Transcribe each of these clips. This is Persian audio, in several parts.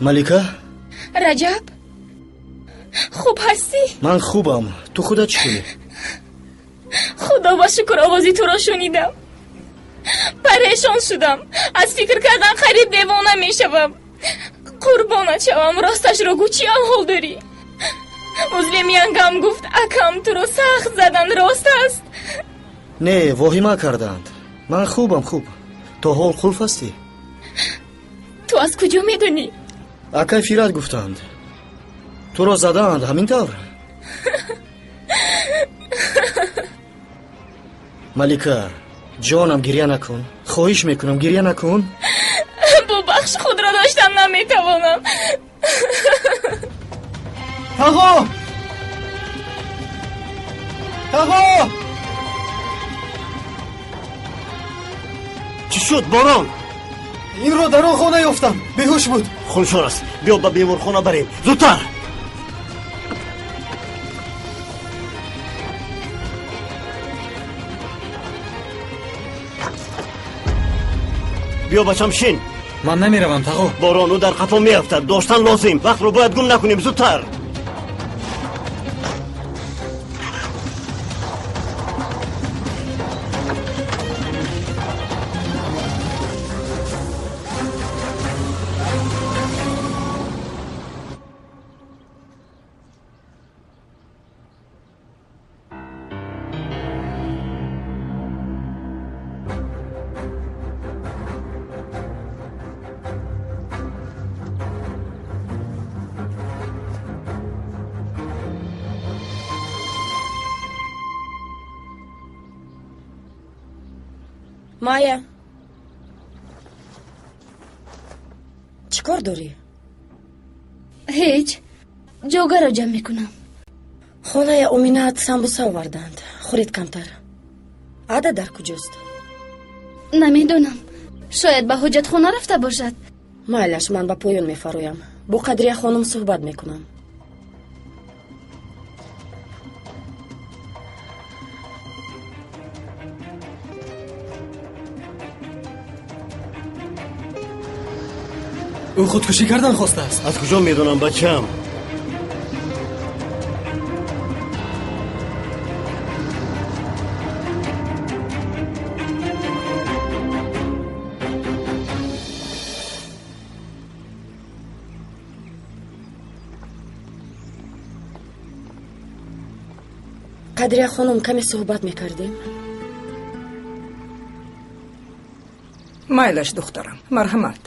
ملیکا؟ رجب خوب هستی؟ من خوبم. تو خودت چطوری؟ خدا با شکر آوازی تو را شنیدم. پریشان شدم. از فکر کردن خرید دیوانه می شوم. قربانت شوم. راستش را گو چی حال داری؟ مزلم ینگم گفت اکم تو را سخت زدن. راست است؟ نه واهمه کردند. من خوبم. خوب. تو حال خلف هستی؟ تو از کجا میدونی؟ اکای فیرت گفتند. تو را زدند همین طور. ملیکا جانم گریه نکن. خواهش میکنم گریه نکن. با بخش خود را داشتم نمیتوانم. تاها تاها چی شد باران؟ این رو در آن خانه یافتم. بیهوش بود. خونشار است. بیا به بیمارخانه بریم زودتر. بیا بچم شین. من نمیروم تاها. بارانو در قفا میافتد. داشتن لازم. وقت رو باید گم نکنیم. زودتر. مایا چیکار داری؟ هیچ. جوگا را جمع میکنم. خانه امینت سمبوسه آوردند. خورید کمتر. عاده در کجاست؟ نمیدونم. شاید به حجت خونه رفته باشد. مایلش من به پایان میفرویم. با قدریه خانم صحبت میکنم. او خودکشی کردن خواسته است. از کجا میدونم بچم؟ قدریه خانم کمی صحبت میکردیم. مایلش دخترم. مرحمت.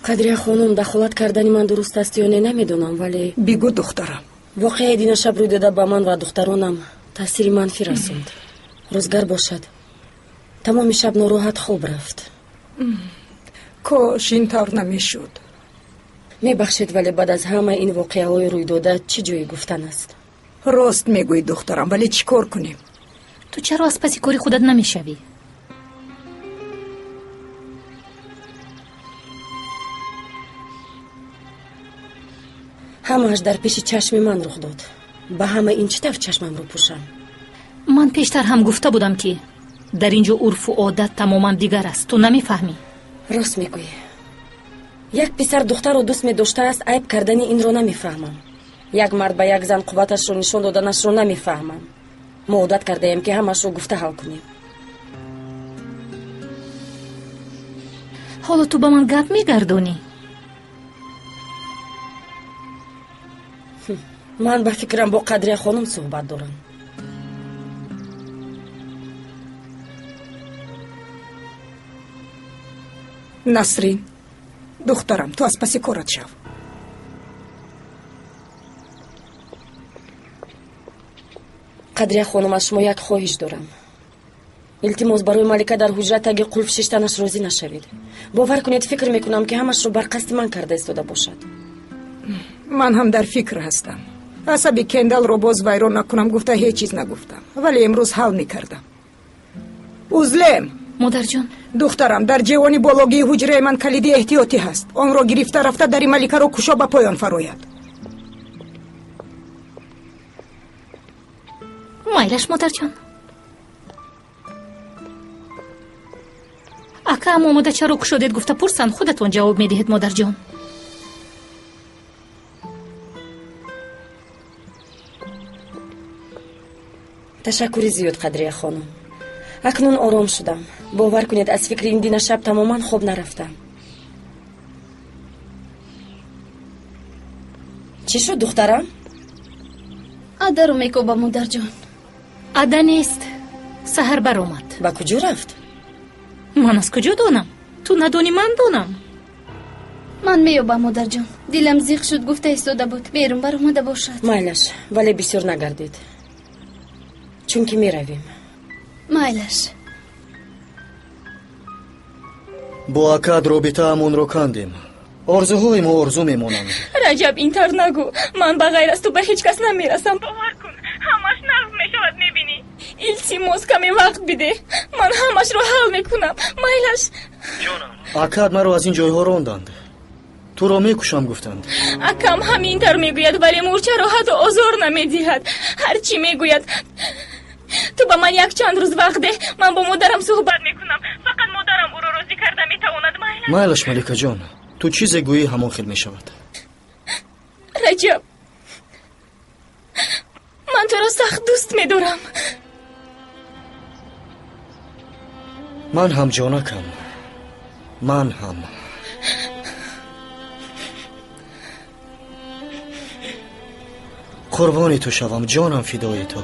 قدریه خانم دخالت کردنی من درست است یا نه نمیدونم ولی بگو دخترم. واقعا دینا شب روی داده با من و دخترانم تاثیر منفی رسوند. روزگار باشد. تمام شب ناراحت خواب رفت. کاش این طور نمیشد. میبخشید ولی بعد از همه این واقعه های روی داده چی جوی گفتن است؟ راست میگوی دخترم ولی چی کار کنیم؟ تو چرا از پسی کاری خودت نمیشوی؟ همه‌اش در پیش چشم من رخ داد. به همه این چطور چشمم رو پوشم؟ من پیشتر هم گفته بودم که در اینجا عرف و عادت تماما دیگر است. تو نمیفهمی. راست میگویی. یک پسر دختر رو دوست می‌داشته است. عیب کردن این رو نمیفهمم. یک مرد به یک زن قوتش رو نشون دادنش رو نمیفهمم. ما عادت کرده ایم که همش رو گفته حل کنیم. حالا تو با من گپ میگردونی؟ من به فکرم با قدریه خانم صحبت دارم. نسرین دخترم تو از پس کارت شو. قدریه خانم از شما یک خواهش دارم. التماس برای ملکه در حجرت اگه قلف ششتنش راضی نشوید. باور کنید فکر میکنم که همش رو بر قصد من کرده استاده باشد. من هم در فکر هستم. عصبی کندل رو باز ویران نکنم گفته هیچ چیز نگفتم ولی امروز حل میکردم. اوزلم مادر جان دخترم در جوانی بالاگی حجره من کلیدی احتیاطی هست. آن را گرفته رفته در ملکه رو کشا به پایان فراید. مایلش مادر جان. акаам омода чаро кушодед гуфта пурсанд, худатон ҷавоб медиҳед модарҷон. ташаккури зиёд қадрия хонум. акнун ором шудам. бовар кунед аз фикри ин дина шаб тамоман хоб нарафтам. чӣ шуд духтарам? адаро мекоба модарҷон. ада нест, саҳар баромад. ба куҷо рафт? ман аз куҷо донам? ту надонӣ ман донам? ман меёбам модарҷон. дилам зиқ шуд, гуфта истода буд берун баромада бошад. майлаш, вале бисёр нагардед, чунки меравем. майлаш. бо акад робитаамонро кандем. орзуҳои мо орзу мемонанд. раҷаб интар нагӯ. ман ба ғайр аз ту ба ҳеҷ кас намерасам. бовар кун, ҳамаш нағз мешавад, мебинӣ. илтимос каме вақт биде, ман ҳамашро ҳал мекунам. майлаш. акад маро аз ин ҷойҳо ронданд. туро мекушам гуфтанд. акам ҳаминтар мегӯяд, вале мурчаро ҳатто озор намедиҳад. ҳар чӣ мегӯяд. ту ба ман якчанд рӯз вақт деҳ, ман бо модарам суҳбат мекунам. фақат модарам ӯро розӣ карда метавонад. майлаш маликаҷон, ту чизе гӯӣ ҳамон хел мешавад. раҷаб, ман туро сахт дӯст медорам. ман ҳам ҷонакам. ман ҳам. қурбони ту шавам, ҷонам фидои ту.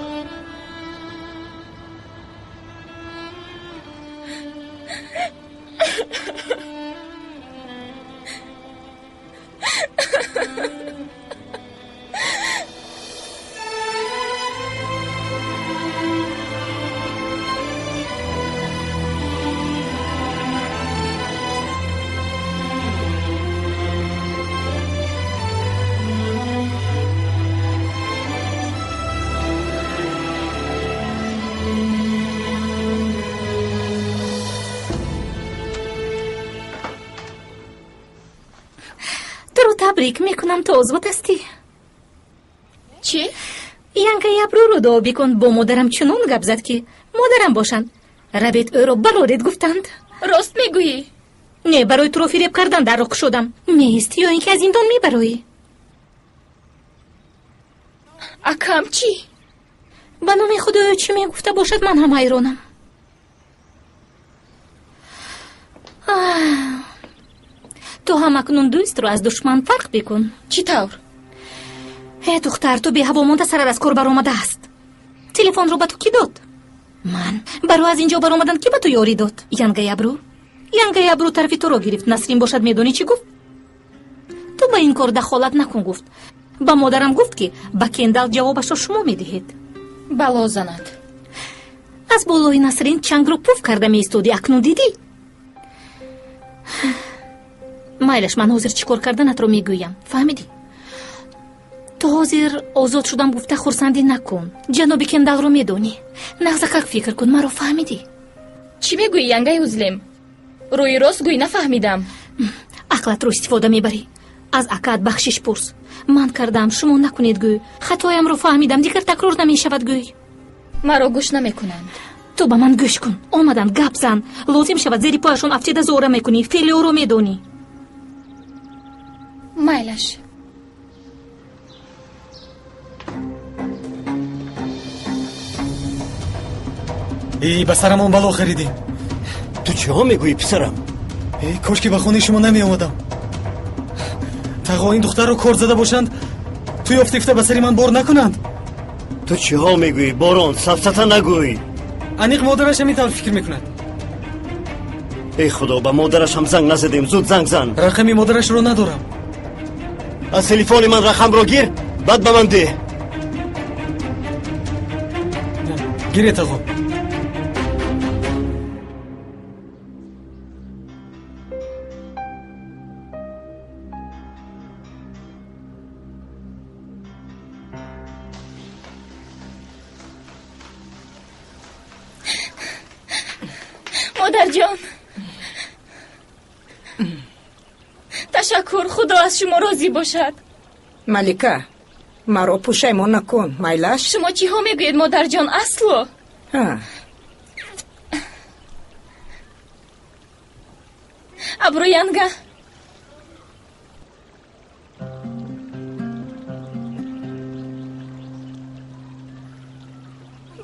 табрик мекунам, то озод ҳастӣ. чӣ? янгаи абрӯро дуо бикун. бо модарам чунон гап зад ки модарам бошанд. рабед ӯро бароред гуфтанд. рост мегӯӣ? не, барои туро фиреб кардан дар роҳ шудам. нест ё ин ки аз зиндон мебароӣ? акам чӣ? ба номи худоё чӣ мегуфта бошад, ман ҳам ҳайронам. ту ҳам акнун дӯстро аз душман фарқ бикун. чӣ тавр? духтар, ту беҳаво монда сарар аз кор баромадааст. телефонро ба ту ки дод? ман. барои аз инҷо баромадан ки ба ту ёрӣ дод? янгаи абрӯ. янгаи абрӯ тарафи туро гирифт. насрин бошад, медонӣ чӣ гуфт? ту ба ин кор дахолат накун гуфт. ба модарам гуфт ки ба кендал ҷавобашро шумо медиҳед. бало занад. аз болои насрин чангро пуф карда меистоди. акнун дидӣ? майлаш, ман ҳозир чӣ кор карданатро мегӯям. фаҳмидӣ? ту ҳозир озод шудам гуфта хурсандӣ накун. ҷаноби кендалро медонӣ. нағза как фикр кун, маро фаҳмидӣ? чӣ мегӯӣ янгаи узлем? рӯи рост гӯй, нафаҳмидам. ақлатро истифода мебарӣ. аз акад бахшиш пурс. ман кардам, шумо накунед гӯй. хатоямро фаҳмидам, дигар такрор намешавад гӯй. маро гӯш намекунанд. ту ба ман гӯш кун. омаданд гап зан. лозим шавад зери пояшон афтида зора мекунӣ. феъли ӯро медонӣ. майлаш. ба сарамон бало харидӣ. ту чиҳо мегӯӣ писарам? кошки ба хонаи шумо намеомадам. тағо ин духтарро кор зада бошанд, ту ёфтифта ба сари ман бор накунанд. ту чиҳо мегӯӣ борон? сафсата нагӯй. аниқ модараш ҳамин тавр фикр мекунад. эй худо, ба модараш ҳам занг назадем. зуд занг зан. рақами модарашро надорам. аз телефони ман рақамро гир, баъд ба ман деҳ. гиред тағо. модарҷон, ташаккур. худо аз шумо розӣ бошад. малика, маро пушаймон накун, майлаш. шумо чиҳо мегӯед модарҷон? асло ابرو ینگه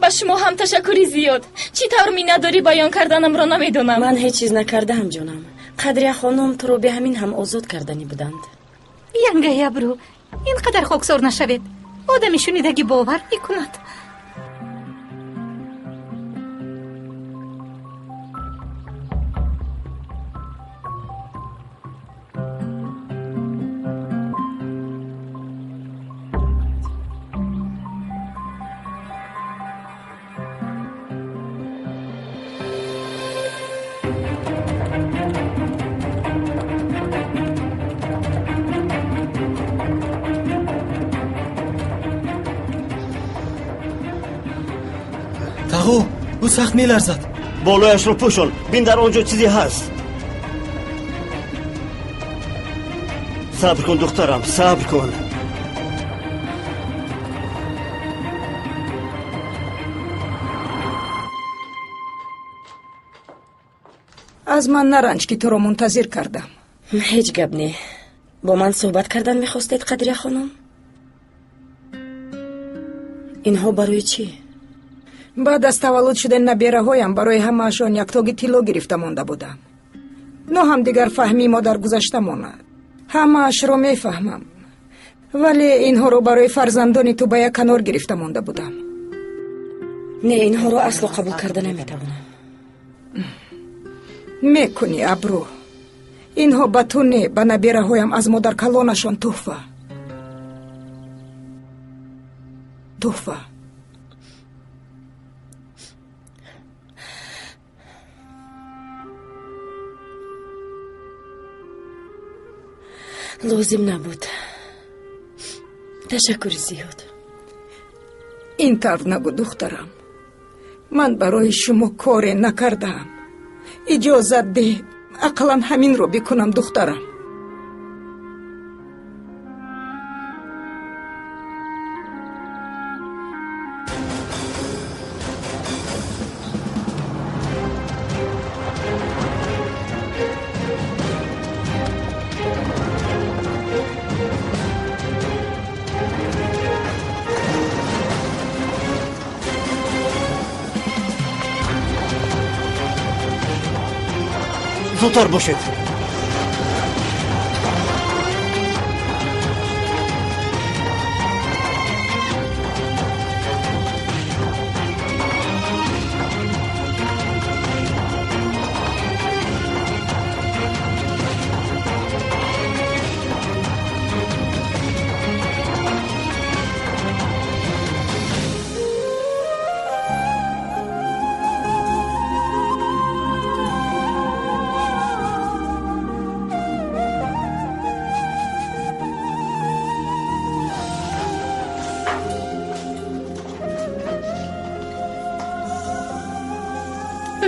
با شما هم تشکری زیاد. چی طور می نداری بیان کردنم را نمیدونم. من هیچ چیز نکردم جانم. قدریه خانم تو رو به همین هم آزاد کردنی بودند. ینگه ابرو اینقدر خاکسار نشوید. آدمی شنیدگی باور میکند. تاغو او سخت میلرزد. بالایش رو پوشون. بین در آنجا چیزی هست. صبر کن دخترم، صبر کن. از من نرنج که تو رو منتظر کردم. هیچ گپ نه. با من صحبت کردن میخواستید قدریه خانم؟ اینها برای چی؟ بعد از تولد شدن نبیره هایم برای همه‌شان یک تاگ طلا گرفته مانده بودم. نه هم دیگر فهمی ما در گذشته ماند. همه‌اش رو میفهمم. ولی اینها رو برای فرزندانی تو به یک کنار گرفته مانده بودم. نه اینها رو اصلا قبول کرده نمیتوانم. میکنی ابرو. اینها به تو نه، به نبیره هایم از مادر کلانشان تحفه. لازم نبود. تشکر زیاد. این طور نگو دخترم. من برای شما کاری نکردم. اجازت ده عقلا همین رو بکنم دخترم. زودتر باشید.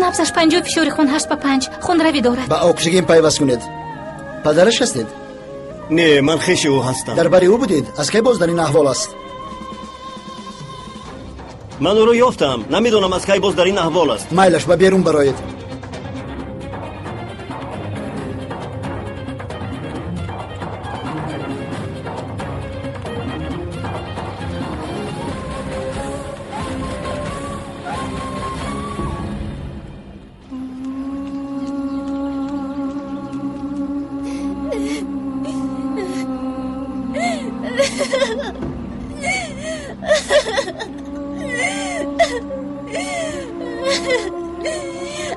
نبضش 50 فشار خون 8 به 5 خون روی دارد. با اکسیژن پیوست کنید. پدرش هستید؟ نه من خویش او هستم. درباره او بودید؟ از کی باز در این احوال است؟ من او رو یافتم. نمیدونم از کی باز در این احوال است. مایلش با بیرون برایید.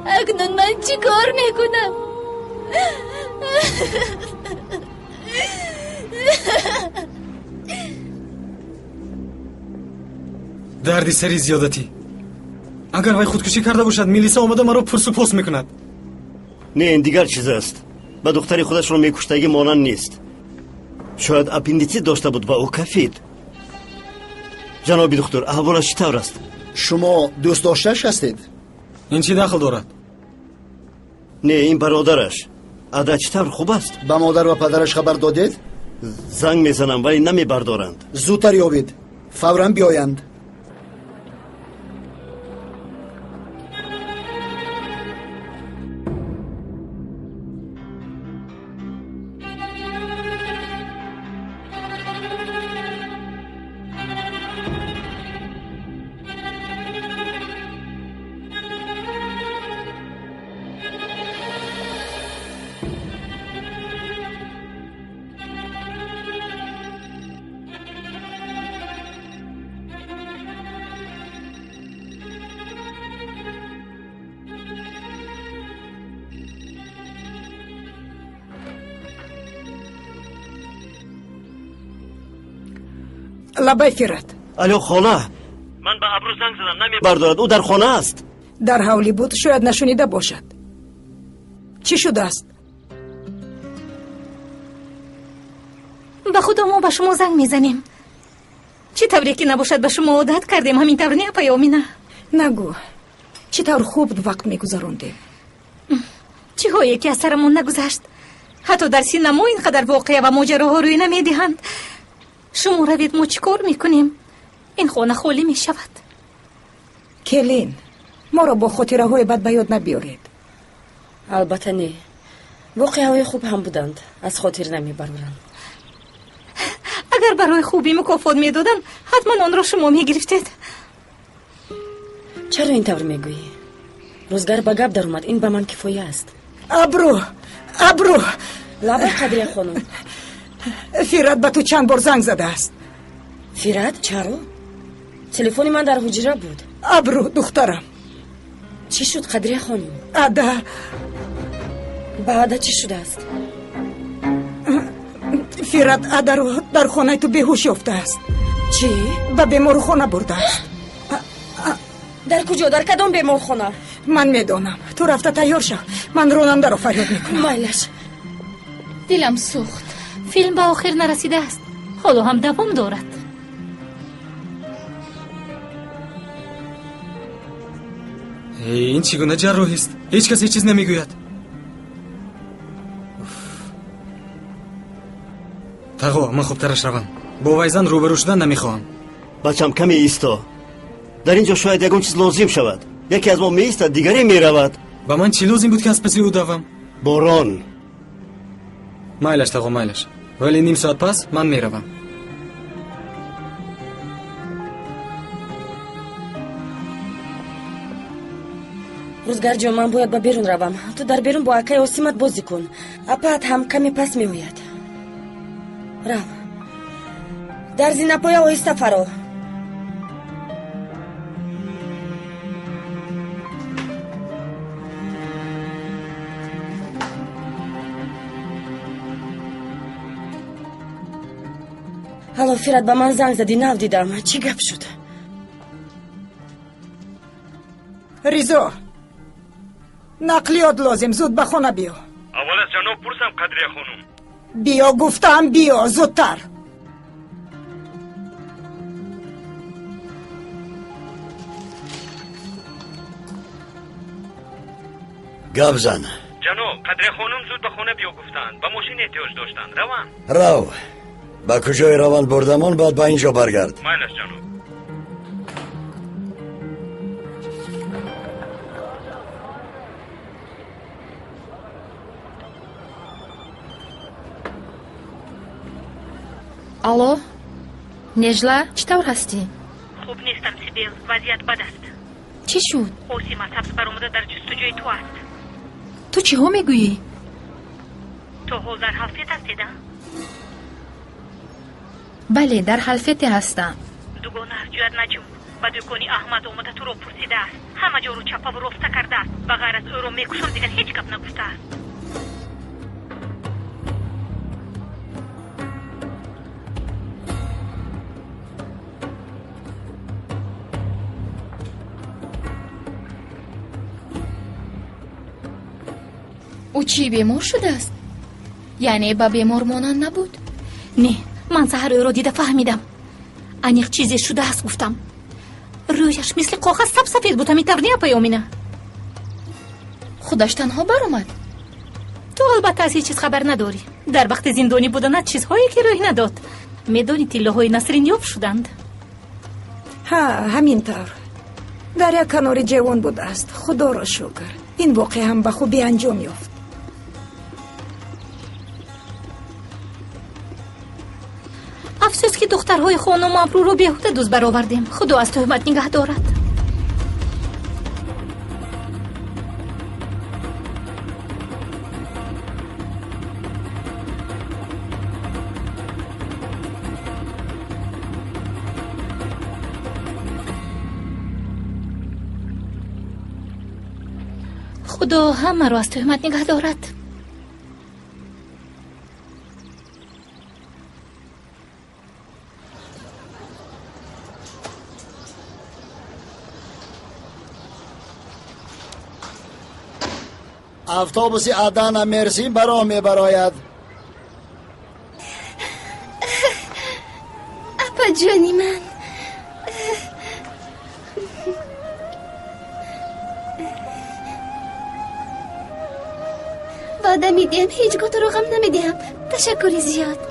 اکنون من چی کار میکنم؟ دردی سری زیادتی. اگر وی خودکشی کرده باشد میلیسا آمده مرا پرس و پوس میکند. نه این دیگر چیز است. به دختری خودش رو میکشتگی مانند نیست. شاید اپندیسی داشته بود و او کفید. جناب دکتر احوالش چطور است؟ شما دوست داشته‌اش هستید؟ این چی دخل دارد؟ نه این برادرش. ادا چطور خوب است؟ به مادر و پدرش خبر دادید؟ زنگ میزنم ولی نمیبردارند. زودتر یابید. فوراً بیایند. лабай Фират. алё хона ман ба абру занг задам намебардорад ӯ дар хона аст дар ҳавли буд шояд нашунида бошад. чӣ шудааст? ба худо мо ба шумо занг мезанем. чӣ тавре ки набошад ба шумо одат кардем ҳамин тавр не паёмина. нагӯ чӣ тавр хуб вақт мегузарондем. чиҳое ки аз сарамон нагузашт. ҳатто дар синна мо ин қадар воқеа ва моҷароҳо рӯй намедиҳанд. шумо равед мо чӣ кор мекунем? ин хона холӣ мешавад. келин моро бо хотираҳои бад ба ёд набиёред. албатта не. воқеаҳои хуб ҳам буданд. аз хотир намебарорам. агар барои хубӣ мукофот медоданд ҳатман онро шумо мегирифтед. чаро ин тавр мегӯӣ? рӯзгар ба гап даромад. ин ба ман кифоя аст. абру лабай қадрия хонум. Фират ба ту чанд бор занг задааст. фират чаро? телефони ман дар ҳуҷра буд. абру духтарам. чӣ шуд қадрия хонум? ада ба ада чӣ шудааст? фират адаро дар хонаи ту беҳуш ёфтааст. чӣ? ба беморхона бурдааст. дар куҷо? дар кадом беморхона? ман медонам. ту рафта тайёр шав. ман ронандаро фарёд мекунам. майлаш. дилам сӯхт. филм ба охир нарасидааст. ҳоло ҳам давом дорад. ин чӣ гуна ҷарроҳист? ҳеҷ кас ҳеҷ чиз намегӯяд. тағо ман хубтараш равам. бо вайзан рӯбарӯ шудан намехоҳам. бачам каме исто дар ин ҷо шояд ягон чиз лозим шавад. яке аз мо меистад дигаре меравад. ба ман чӣ лозим буд ки аз паси ӯ давам? борон. майлаш тағо майлаш, вале ним соат пас ман меравам. рӯзгарҷон ман бояд ба берун равам. ту дар берун бо акаи осимат бозӣ кун. апаат ҳам каме пас меояд. рав дар зинапоя оҳиста фаро. ҳало фират ба ман занг задӣ навдидам. чӣ гап шуд? ризо нақлиёт лозим. зуд ба хона биё. аввал аз ҷаноб пурсам қадрия хонум. биё гуфтам биё зудтар. гап зан. ҷаноб қадрия хонум зуд ба хона биё гуфтанд. ба мошин эҳтиёҷ доштанд. равам. рав ба куҷои раванд бурдамон баъд ба ин ҷо баргард. майлаш ҷаноб. алло нежла чӣ тавр ҳастӣ? хуб нестам сибел. вазъият бад аст. чӣ шуд? осима сабз баромада дар ҷустуҷӯи ту аст. ту чиҳо мегӯӣ? то ҳол дар ҳалфет ҳастеда? бале дар ҳалфете ҳастам. дугона аз ҷояд наҷум. ба дӯкони аҳмад омада туро пурсидааст. ҳама ҷоро чапаву роста кардааст. ба ғайр аз ӯро мекушам дигар ҳеҷ гап нагуфтааст. ӯ чӣ бемор шудааст? яъне ба бемор монанд набуд? не ман саҳар ӯро дида фаҳмидам. аниқ чизе шудааст гуфтам. рӯяш мисли коғаз сабсафед буд. ҳамин тавр неапаёмина. худаш танҳо баромад? ту албатта аз ҳеҷ чиз хабар надорӣ. дар вақти зиндонӣ буданат чизҳое ки рӯй надод. медонӣ тиллаҳои насрин ёб шуданд. ҳа ҳамин тавр. дар як канори ҷавон будааст. худоро шукр ин воқеа ҳам ба хубӣ анҷом ёфт. афсӯс ки духтарҳои хонум абрӯро беҳуда дуз баровардем. худо аз тӯҳмат нигаҳ дорад. خدا همه رو از تهمت نگه دارد. автобуси Адана Мерсин баро мебарояд. апа ҷони ман, ваъда медиҳам ҳеҷ гоҳ туро ғам намедиҳам. ташаккури зиёд.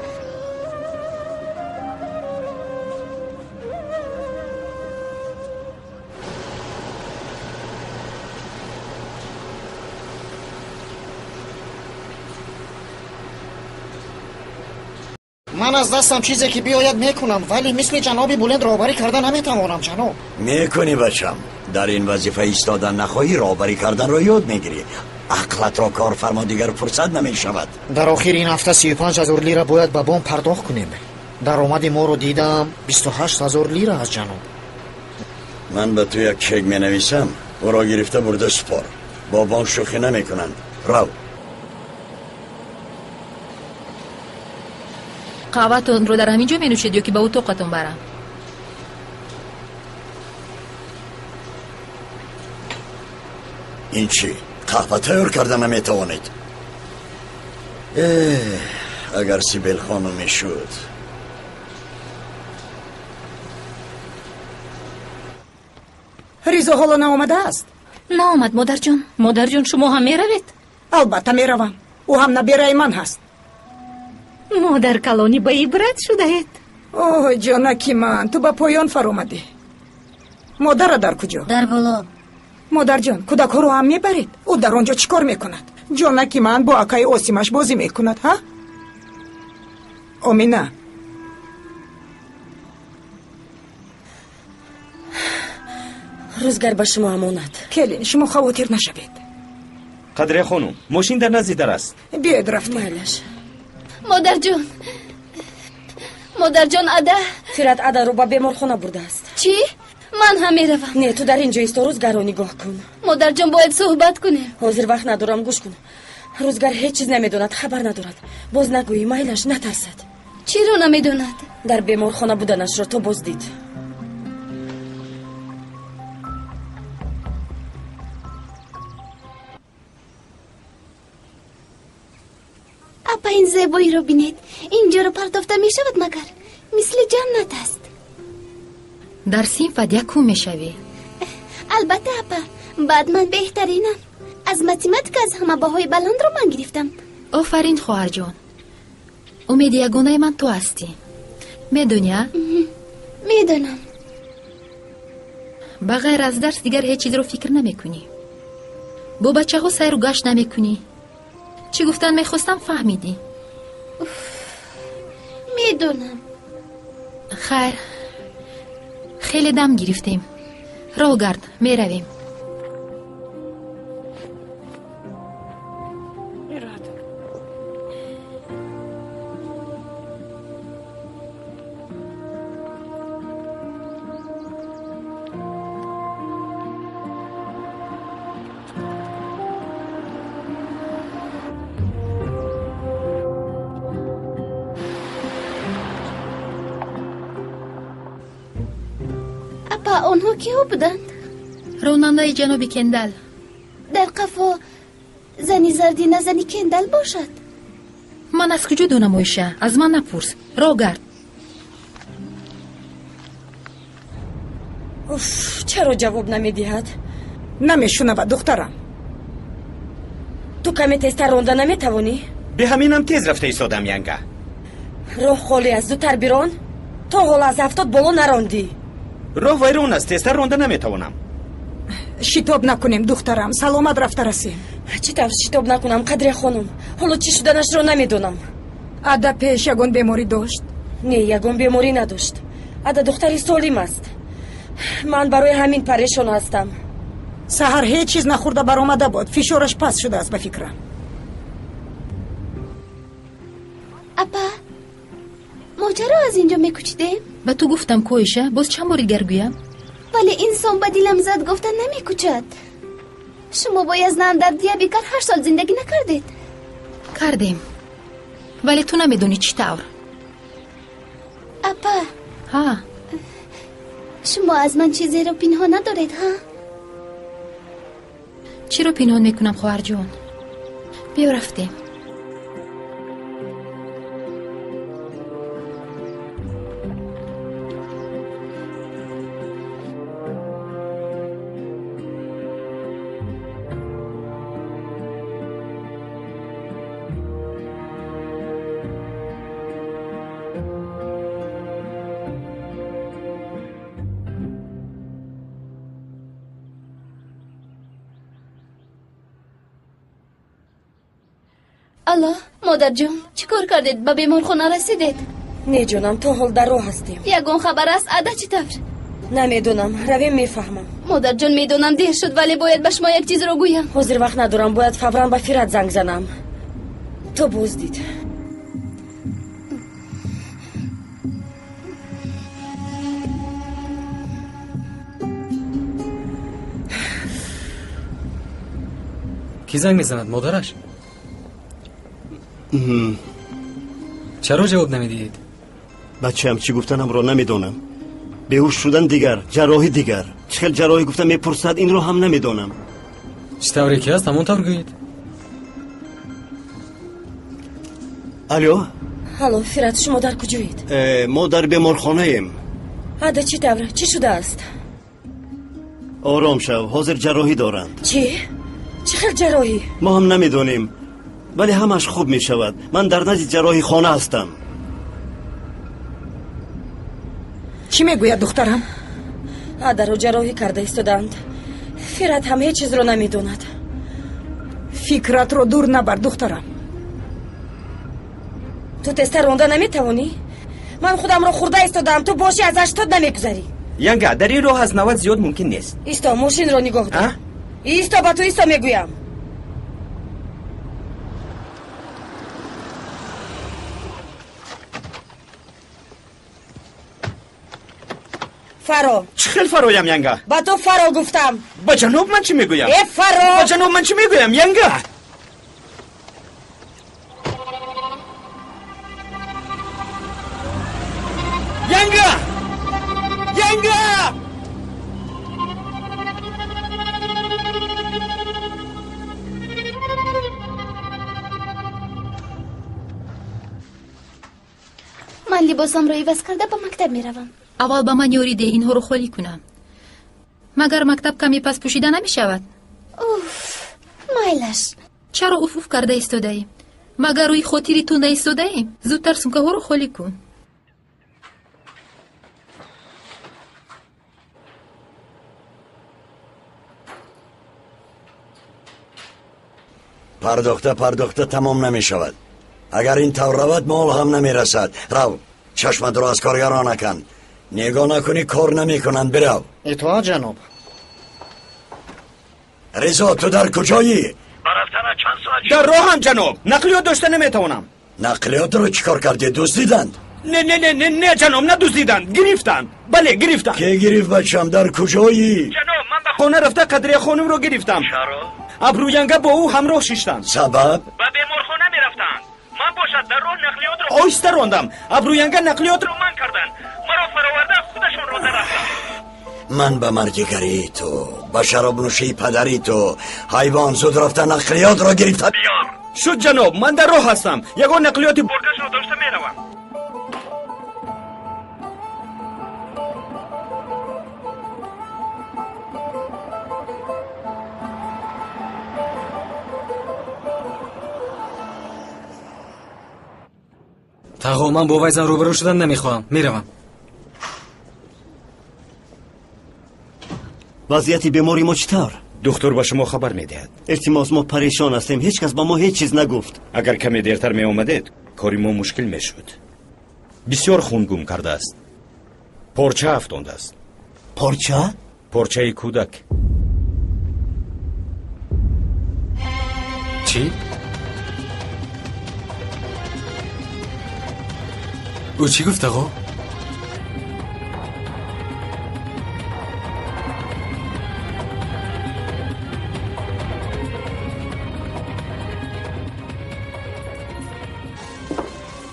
من از دستم چیزی که بیاید میکنم، ولی مثل جناب بلند راهبری کردن نمیتوانم جناب. میکنی بچم. در این وظیفه ایستادن نخواهی، راهبری کردن را یاد میگیری. عقلت را کارفرما دیگر فرصت نمیشود. در آخر این هفته 35,000 لیره باید به بانک پرداخت کنیم. درآمد ما رو دیدم 28,000 لیره از جناب. من به تو یک چک می نویسم، او را گرفته برده سپار. با بانک شوخی نمی کنند. رو. قهوه‌تون رو در همینجا می نوشید یا که به اتاقتون برم؟ این چی؟ قهوه تیار کردن نمی توانید؟ اگر سیبیل خانم می شد. ریزا حالا نامده است؟ نامد مادر جان. مادر جان شما هم می روید؟ البته می روم. او هم نبیره من هست. مادر کلانی به عبرت شده اید. اوه جانکی من، تو به پایان فرامدی. مادر در کجا؟ در بالا. مادر جان کودک ها رو هم میبرید؟ او در آنجا چیکار میکند؟ جانکی من با اکای آسیمش بازی میکند ها؟ آمینه. روزگار به شما امانت. کلین شما خواطر نشوید. قدره خانم، ماشین در نزدیک در است. بیاید رفتیم. مالش. مادر جان، مادر جان ادا. فرات ادا رو به بیمارخانه برده است. چی؟ من هم میروم. نه تو در اینجا ایستا، روزگار رو نگاه کن. مادر جان باید صحبت کنیم. حاضر وقت ندارم، گوش کن. روزگار هیچ چیز نمیدوند، خبر ندارد. باز نگویی، مایلش نترسد. چی رو نمیدوند؟ در بیمارخانه بودنش را تو باز دید. اپا این زیبایی رو بینید. اینجا رو پرداخته می شود مگر مثل جنت است. در صنفت یکو می شوی. البته اپا بعد من بهترینم. از متیماتیک از همه باهای بلند رو من گرفتم. آفرین خواهر جان. امید یگانه من تو هستی. میدونی؟ میدونم. بغیر از درس دیگر هیچ چیز رو فکر نمی کنی. با بچه ها سیر و گشت نمی کنی. چی گفتن میخواستم فهمیدی؟ میدونم. خیر، خیلی دم گرفتیم. راه گرد، میرویم. آنها کیا بودند؟ راننده جناب کندل. در قفا زنی زردی نه زنی کندل باشد. من از کجا دونم اویشه؟ از من نپرس. راه گرد. چرا جواب نمیدهد؟ نمیشنود دخترم. تو کمی تیزتر رانده نمیتوانی؟ به همینم تیز رفته ایستادم ینگه. راه خالی است، زودتر بیرون. تا حالا از 70 بالا نراندی. راه ویرون است، تیزتر رانده نمیتوانم. شتاب نکنیم دخترم، سلامت رفته رسیم. چی طور شتاب نکنم قدر خانم؟ حالا چی شدنش رو نمیدونم. ادا پیش یگان بیماری داشت؟ نه یگان بیماری نداشت. ادا دختری سالم است. من برای همین پریشان هستم. سحر هیچ چیز نخورده برآمده بود، فشارش پس شده است به فکرم. اپا ما چرا از اینجا میکوچیدیم؟ به تو گفتم کویشه، باز چند بار دیگر گویم؟ ولی انسان به دیلم زد گفتن نمیکوچد. شما با یزدان در دیابیکر 8 سال زندگی نکردید؟ کردیم، ولی تو نمیدونی چی طور. اپا ها، شما از من چیزی رو پنهان ندارید ها؟ چی رو پنهان میکنم خواهر جان؟ بیا رفتیم. الله مادر جان چیکار کردید؟ به بیمارخانه رسیدید؟ نه جانم تا حال در راه هستیم. یگان خبر است عده چطور؟ نمیدونم رویم میفهمم. مادر جان میدونم دیر شد ولی باید به شما یک چیز رو گویم. حاضر وقت ندارم باید فوراً به فرات زنگ زنم. تو بزدید. کی زنگ میزند؟ مادرش؟ چرا جواب نمیدید؟ بچه‌ام چی گفتنم رو نمیدونم. بیهوش شدن دیگر، جراحی دیگر. چه جراحی گفتم میپرسد این رو هم نمیدونم. چطوری کی است؟ همونطور گویید. الو الو فرات شما در کجایید؟ ما در بیمارخانه ایم. عده چی طوره؟ چی شده است؟ آرام شو، حاضر جراحی دارند. چی؟ چه خیلی جراحی؟ ما هم نمیدونیم ولی همش خوب می شود. من در نزد جراحی خانه هستم. چی میگوید دخترم؟ عده رو جراحی کرده ایستادند. فرات هم هیچ چیز رو نمیدوند. فکرت رو دور نبر دخترم. تو تست رونده نمیتوانی؟ من خودم رو خورده ایستادم تو باشی از 80 نمیگذری. ینگه در این راه از 90 زیاد ممکن نیست. ایستا ماشین رو نگاه دار. ایستا با تو ایستا میگویم. فرو. چه خیلی فرویم ینگه؟ با تو فرو گفتم. با جنوب من چی میگویم؟ ای فرو. با جنوب من چی میگویم ینگه؟ ینگه! ینگه! من لباسم رو عوض کرده به مکتب میروم. اول با من یاری ده اینها رو خالی کنم. مگر مکتب کمی پس پوشیده نمی شود؟ اوف مایلش. چرا اوف کرده ایستاده ایم؟ مگر روی خاطری تو نایستاده ایم؟ زودتر سمکه ها رو خالی کن. پرداخته تمام نمی شود. اگر این طور رود مال هم نمی رسد. رو چشمت رو از کارگران نکن. نگاه نکنی کار نمی کنند. برو. اطاعت جناب. رضا تو در کجایی؟ برفتن چند ساعت در راه هم جناب. نقلیات داشته نمیتونم. نقلیات رو چیکار کردی؟ دزدیدند؟ نه جناب ندزدیدند. گرفتند. بله گرفتند. که گرفت بچم؟ در کجایی؟ جناب من به خانه رفته قدری خانم رو گرفتم. چرا؟ ابروینگه با او همراه شیشتند. سبب؟ به بیمارخانه میرفتند. من باشد در راه نقلیات رو آیسته راندم. ابروینگه نقلیات رو من کردن. مرا فراورده خودشون رو رفتن. من به مرگگری تو، به شراب نوشی پدری تو، حیوان زود رفته نقلیات را گرفته. بیار شد جناب من در راه هستم. یگان نقلیاتی برگش رو داشته میروم. تقا من با ویزن روبرو شدن نمیخواهم. میروم. وضعیت بیماری ما چطور؟ دکتر با شما خبر میدهد. التماس ما پریشان هستیم. هیچ کس با ما هیچ چیز نگفت. اگر کمی دیرتر می آمدید کاری ما مشکل میشد. بسیار خون گم کرده است. پارچه افتانده است. پارچه؟ پارچه کودک. چی؟ او چی گفت آقا؟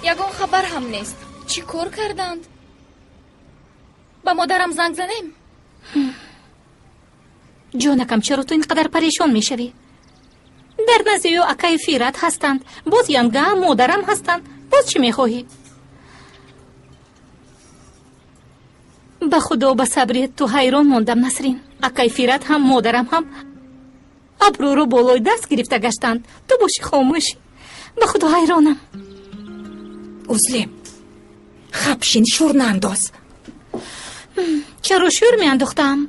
یگان خبر هم نیست. چی کار کردند؟ با مادرم زنگ زنیم. جانکم چرا تو اینقدر پریشان میشوی؟ در نزد او اکای فیرت هستند، باز ینگه هم مادرم هستند. باز چی میخواهی؟ به خدا به صبریت تو حیران ماندم نسرین. اکای فیرت هم مادرم هم ابرو رو بالای دست گرفته گشتند. تو باشی خاموشی. به خدا حیرانم. اوزلیم خبشین شور نانداز. چرا شور میانداختم؟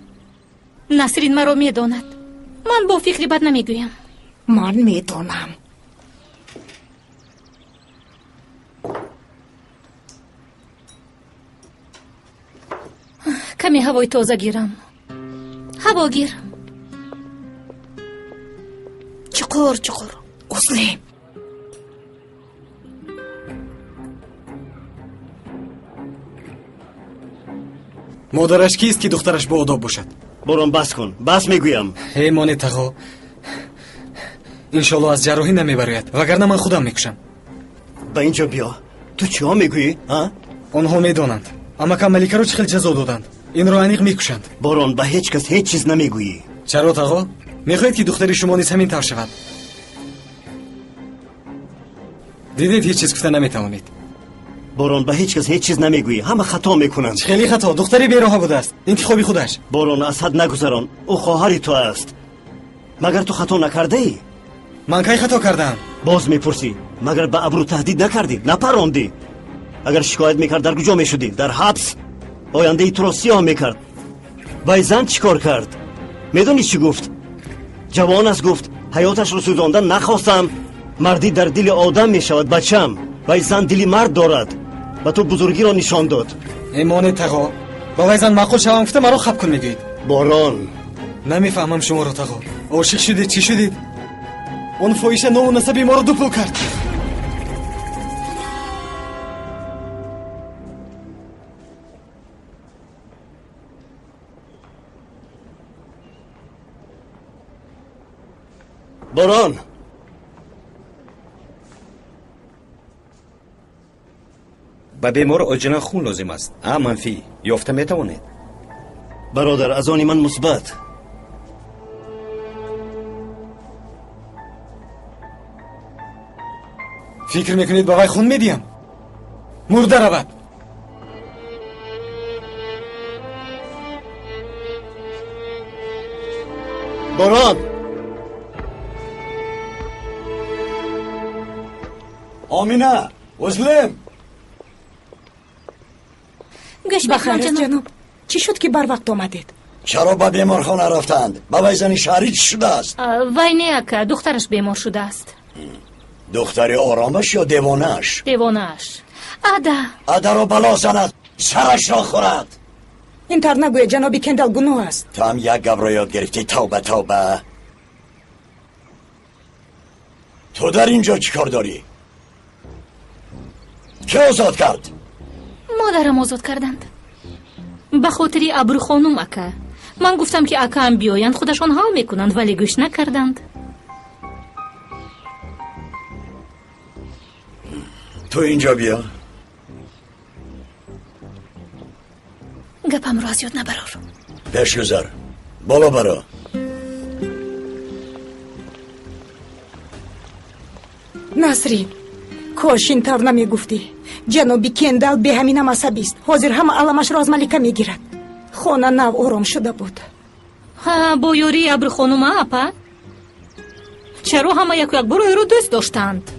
نسرین مرا میداند. من با فکری بد نمیگویم. من میدانم. کمی هوای تازه گیرم. هوا گیر. چقور اوزلیم مادرش کیست که دخترش با آداب باشد؟ برون بس کن، بس میگویم. حیمان تقا انشالله از جراحی نمیبراید، وگرنه من خودم میکشم. با اینجا بیا. تو چی ها میگویی؟ آنها میدانند امکان ملیکه رو چه خیلی جزا دادند. این را انیق میکشند. برون با هیچ کس هیچ چیز نمیگویی. چرا تقا؟ میخواهید که دختری شما نیز همین طور شود؟ دیدید هیچ چیز گفته نمیتوانید. برون با هیچ کس هیچ چیز نمیگویی. همه خطا میکنند. خیلی خطا. دختری بیراه بوده است. انتخابی خودش. برون از حد نگذران. او خواهری تو است. مگر تو خطا نکرده ای؟ من کی خطا کردم؟ باز میپرسی. مگر به ابرو تهدید نکردی؟ نپروندی؟ اگر شکایت میکرد در کجا میشدی؟ در حبس؟ آینده ای تو را سیاه میکرد. با زن چیکار کرد؟ میدونی چی گفت؟ جوان است گفت حیاتش رو سوزاندن نخواستم. مردی در دل آدم میشود بچم. و زن دلی مرد دارد. و تو بزرگی را نشان داد. ایمان تقا با زن معقول شوم گفته مرا خب کن میگید. باران نمیفهمم شما رو تقا. عاشق شدید چی شدید؟ اون فویش نو و نسبی ما رو دوپو کرد. باران به بیمار آجنا خون لازم است. منفی یافته میتوانید. برادر از آن من مثبت. فکر میکنید با وی خون میدیم؟ مرده رود. باران آمینه وزلم بخیر جناب. چی شد که بر وقت آمدید؟ چرا به بیمارخانه رفتند؟ با وی زن شهری چی شده است؟ وی نه که دخترش بیمار شده است. دختری آرامش یا دیوانش؟ دیوانش. ادا رو بلا زند سرش را خورد. این طور نگوی جنابی کندل گناه است. تو هم یک گب را یاد گرفتی. توبه توبه. تو در اینجا چی کار داری؟ که آزاد کرد؟ مادرم آزاد کردند به خاطری ابرو خانم اکا. من گفتم که اکا هم بیایند خودشان ها میکنند ولی گوش نکردند. تو اینجا بیا. گپم را از یاد نبرار. پیش گذر. بالا برا. نسرین کاش این طور نمی گفتی. جنابی کندل به همین هم عصبی است. حاضر همه علمش را از ملیکه می گیرد. خانه نو آرام شده بود. با یاری ابرو خانم اپا چرا همه یک برای رو دوست داشتند؟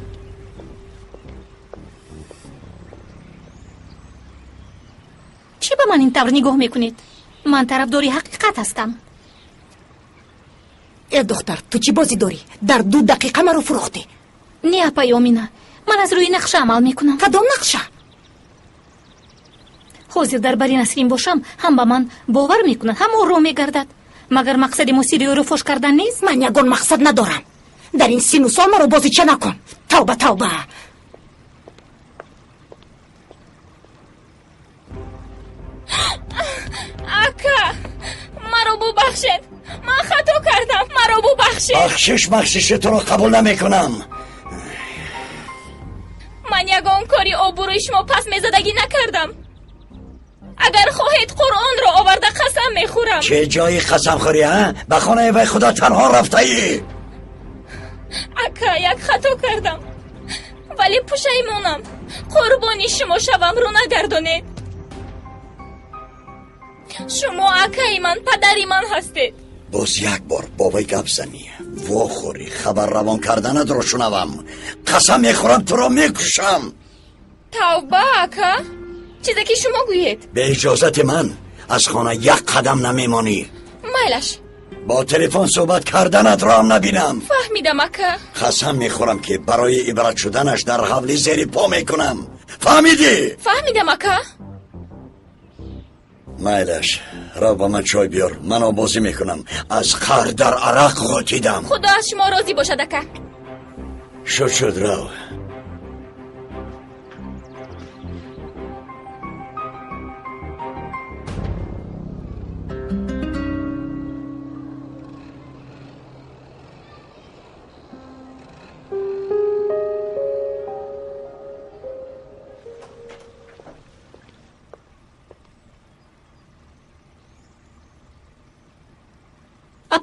چی به من این طور نگاه میکنید؟ من طرفداری حقیقت هستم. ای دختر تو چی بازی داری؟ در 2 دقیقه مرا فروختی. نه اپا یامینه من از روی نقشه عمل میکنم. کدام نقشه؟ حاضر در بری نسرین باشم هم به من باور میکنند هم رو میگردد. مگر مقصد موسیقی رو فوش کردن نیست؟ من یگان مقصد ندارم. در این سین و سال مرا بازی چه نکن. توبه توبه. اکا مرا ببخشید. من خطا کردم. مرا ببخشید. بخشش تو رو قبول نمیکنم. من یگان کاری آبروی شما پس میزدگی نکردم. اگر خواهید قرآن را آورده قسم میخورم. چه جایی قسم خوری ها؟ به خانه وی خدا تنها رفته ای؟ اکا یک خطا کردم ولی پشیمانم قربانی شما شوم رو نگردانید شما اکای من پدری من هستید باز یک بار بابای گپ زنی واخوری خبر روان کردنت رو شنوم قسم میخورم تو رو میکشم توبه اکا چیزی که شما گویید به اجازت من از خانه یک قدم نمیمانی میلش با تلفن صحبت کردنت را هم نبینم فهمیدم اکا قسم میخورم که برای عبرت شدنش در حولی زیر پا میکنم فهمیدی؟ فهمیدم اکا میلش را با من چای بیار من آبازی میکنم از خر در عرق غاطیدم خدا از شما راضی باشد اکا شد رو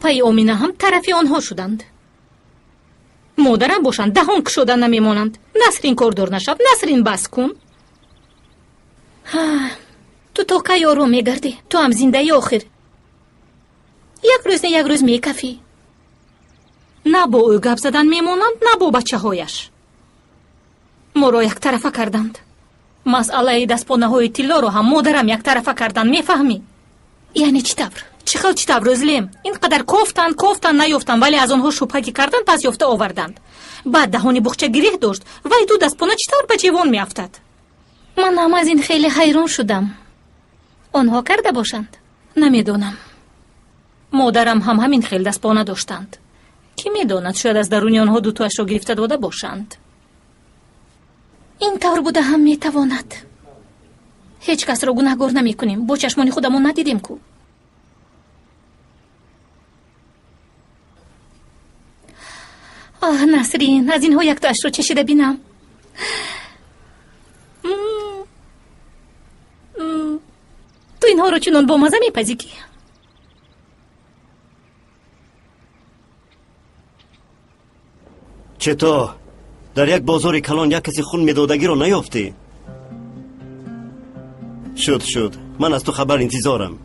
اپای اومینا هم طرفی آنها شدند. مادرم باشند دهان کشودن نمیمانند. نسرین کردور نشب نسرین بس کن. تو تا کی آروم میگردی؟ تو هم زنده آخر یک روز میکفی. نه با او گپ زدن میمانند نه با بچه هایش. ما را یک طرفه کردند. مسئله دستپانه های طلا رو هم مادرم یک طرفه کردند. میفهمی؟ یعنی چی طور؟ چی طور روزلیم؟ اینقدر کفتن نیفتن ولی از آنها شبهه که کردند پس یافته آوردند. بعد دهانی بخچه گریه داشت ولی دو دستپانه چطور به جوان میافتد؟ من هم از این خیلی حیران شدم. آنها کرده باشند؟ نمیدونم. مادرم هم همین خیلی دستپانه داشتند. کی میداند شاید از درونی آنها دوتایش را گرفته داده باشند. این طور بوده هم میتواند. هیچ کس را گناهگار نمی کنیم. با چشمانی خودمون ندیدیم کو. نسرین از اینها یک تاش رو چشیده بینم. تو اینها رو چنان با مزه میپزی که چطور؟ در یک بازار کلان یک کسی خون میدادگی رو نیافتی؟ شد من از تو خبر انتظارم.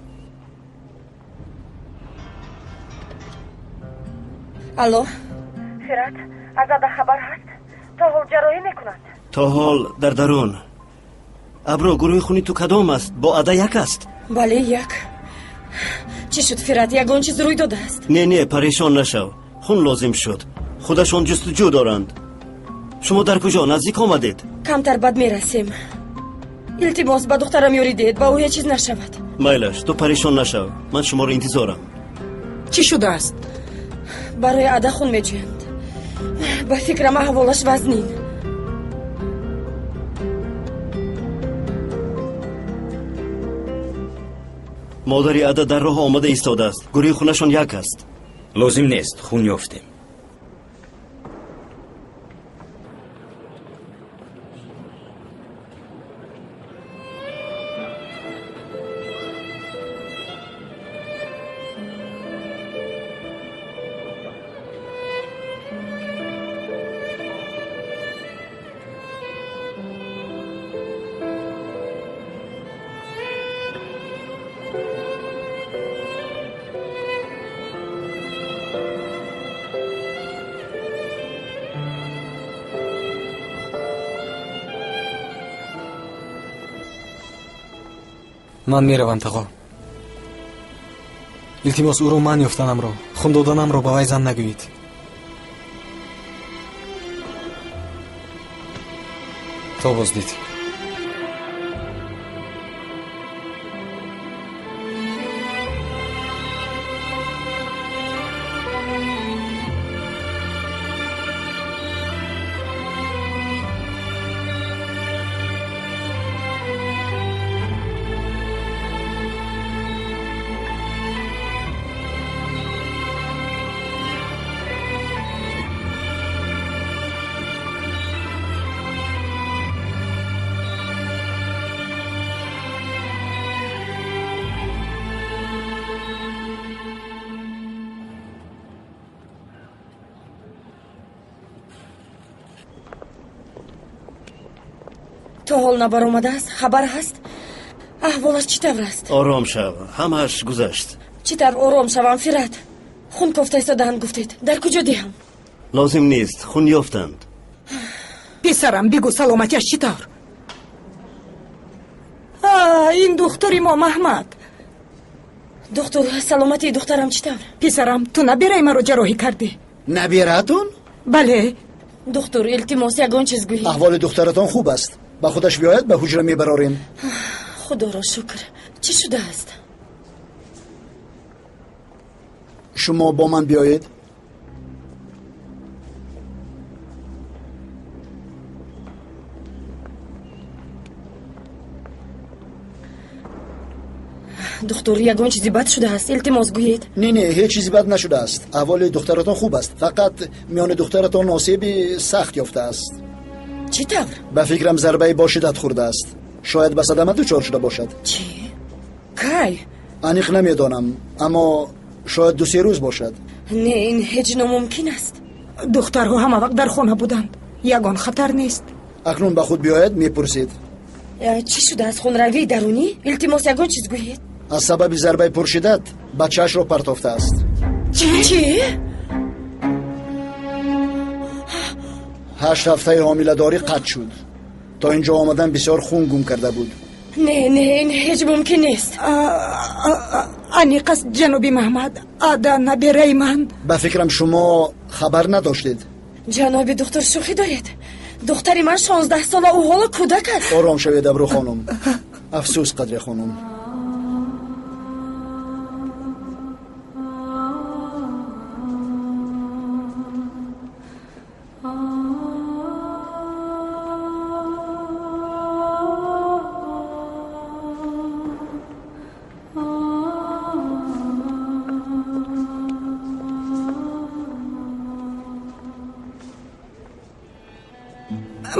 الو فرات از آده خبر هست؟ تا حال جراحی میکنند؟ تا حال در درون. ابرو گروه خونی تو کدام است؟ با عده یک است؟ بله یک. چی شد فرات؟ یگان چیز روی داده است؟ نه پریشان نشو. خون لازم شد. خودشان جستجو دارند. شما در کجا نزدیک آمدید؟ کمتر بد میرسیم. التماس با دخترم یوریدید با او هیچ چیز نشود. میلش تو پریشان نشو. من شما رو انتظارم. چی شده است؟ برای عده خون میجویند. با فکرم احوالش وزنین. مادری عده در راه آمده ایستاده است. گروه خونشان یک است. لازم نیست خون یافتیم. من میروم تقا. التماس او رو من یافتنم رو خون دادنم رو با وی زن نگویید. تا بازدید. то ҳол набаромадааст? Хабар ҳаст? аҳволаш чӣ тавр аст? ором шав, ҳамааш гузашт. чӣ тавр ором шавам, Фират? хун кофта истодаанд гуфтед. дар куҷо диҳам? лозим нест, хун ёфтанд. писарам, бигӯ саломатиаш чӣ тавр? ин духтури мо Маҳмад. духтур, саломатии духтарам чӣ тавр? писарам, ту набераи маро ҷарроҳӣ кардӣ? набиратон? бале. духтур, илтимос ягон чиз гӯӣ. аҳволи духтаратон хуб аст. ба худаш биёяд, ба ҳуҷра мебарорем. худоро шукр. чӣ шудааст? шумо бо ман биёед. духтур, ягон чизи бад шудааст? илтимос гӯед. не ҳеҷ чизи бад нашудааст. аҳволи духтаратон хуб аст. фақат миёни духтаратон осеби сахт ёфтааст. чӣ тавр? ба фикрам зарбаи бо шиддат хӯрдааст. шояд ба садама дучор шуда бошад. чӣ? кай? аниқ намедонам, аммо шояд 2-3 рӯз бошад. не, ин ҳеҷ номумкин аст. духтарҳо ҳама вақт дар хона буданд. ягон хатар нест. акнун ба худ биёяд, мепурсед. чӣ шудааст? хунравии дарунӣ? илтимос ягон чиз гӯед. аз сабаби зарбаи пуршиддат бачаашро партофтааст. чӣ? 8 ҳафтаи ҳомиладорӣ қатъ шуд. то ин ҷо омадан бисёр хун гум карда буд. не, ин ҳеҷ мумкин нест. аниқ аст ҷаноби Маҳмад. ада набераи ман. ба фикрам шумо хабар надоштед. ҷаноби духтур, шӯхӣ доред? духтари ман 16 сола, ӯ ҳоло кӯдак аст. ором шавед абрӯ хонум. афсӯс қадре хонум.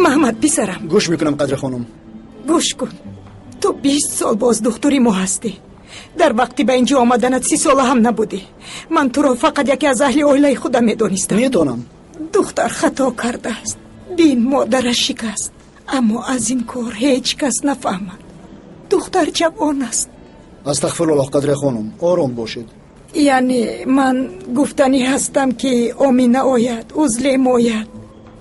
маҳмад, писарам. гӯш мекунам қадре хонум. гӯш кун. ту 20 сол боз духтури мо ҳастӣ. дар вақти ба ин ҷо омаданат 30 сола ҳам набудӣ. ман туро фақат яке аз аҳли оилаи худам медонистам. медонам. духтар хато кардааст. дин модараш шикаст. аммо аз ин кор ҳеҷ кас нафаҳмад. духтар ҷавон аст. астағфируллоҳ қадре хонум, ором бошед. яъне ман гуфтанӣ ҳастам ки омина ояд, узлем ояд.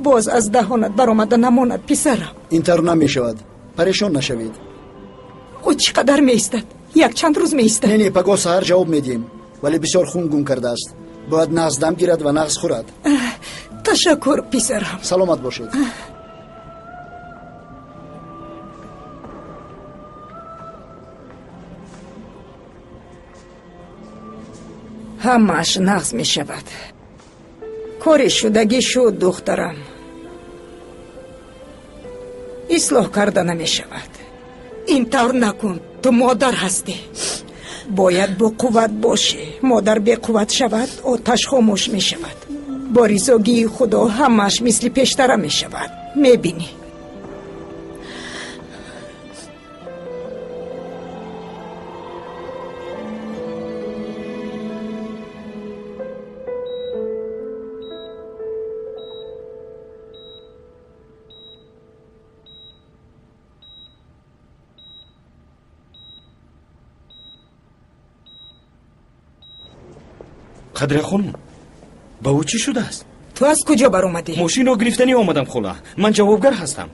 боз аз даҳонат баромада намонад, писарам. ин тавр намешавад. парешон нашавед. ӯ чӣ қадар меистад? якчанд рӯз меистад? не, пагоҳ саҳар ҷавоб медиҳем, вале бисёр хун гум кардааст. бояд нағз дам гирад ва нағз хӯрад. ташаккур, писарам. саломат бошед. ҳамааш нағз мешавад. кори шудагӣ шуд, духтарам. ислоҳ карда намешавад. ин тавр накун. ту модар ҳастӣ. бояд боқувват бошӣ. модар беқувват шавад, оташ хомӯш мешавад. бо ризогии худо ҳамааш мисли пештара мешавад. мебинӣ. қадре хонум, ба ӯ чӣ шудааст? ту аз куҷо баромадӣ? мошинро гирифтанӣ омадам хола. ман ҷавобгар ҳастам.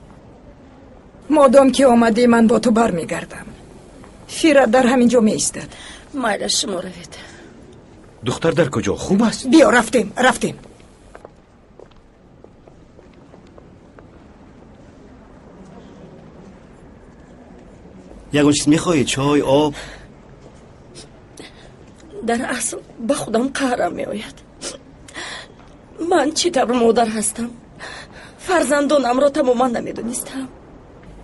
модом ки омадӣ, ман бо ту бармегардам. фира дар ҳамин ҷо меистад. майла, шумо равед. духтар дар куҷо? хуб аст? биё, рафтем. ягон чиз мехоҳӣ? чой, об? дар асл ба худам қаҳрам меояд. ман чӣ тавр модар ҳастам? фарзандонамро тамоман намедонистам.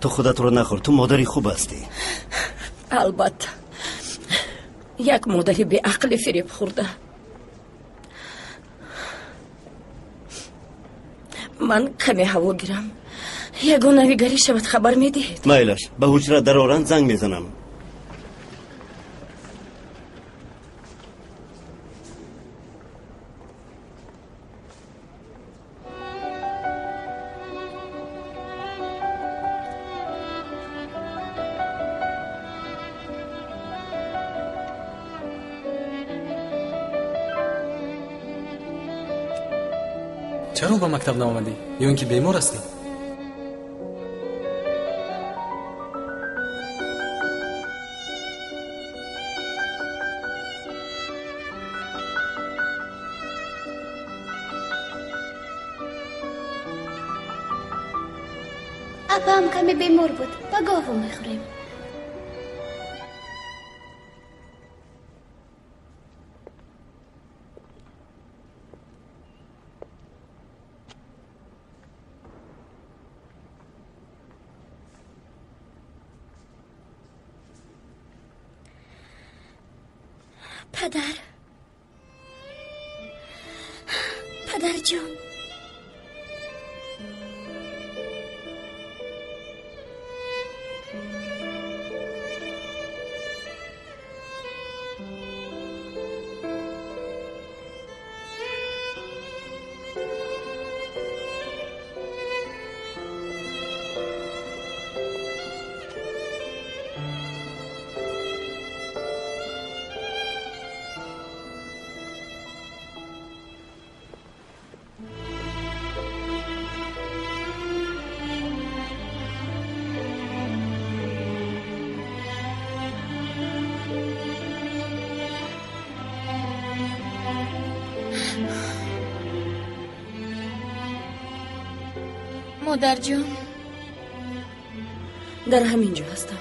ту худатро нахӯр, ту модари хуб ҳастӣ. албатта, як модари беақли фиреб хӯрда. ман каме ҳаво гирам. ягон навигарӣ шавад, хабар медиҳед? майлаш, ба ҳуҷра дароранд, занг мезанам. چرا به مکتب نآمدی؟ یا اینکه بیمار هستی؟ اپا هم کمی بیمار بود و گاو میخوریم. پدر جان، مادر جان، در همینجا هستم.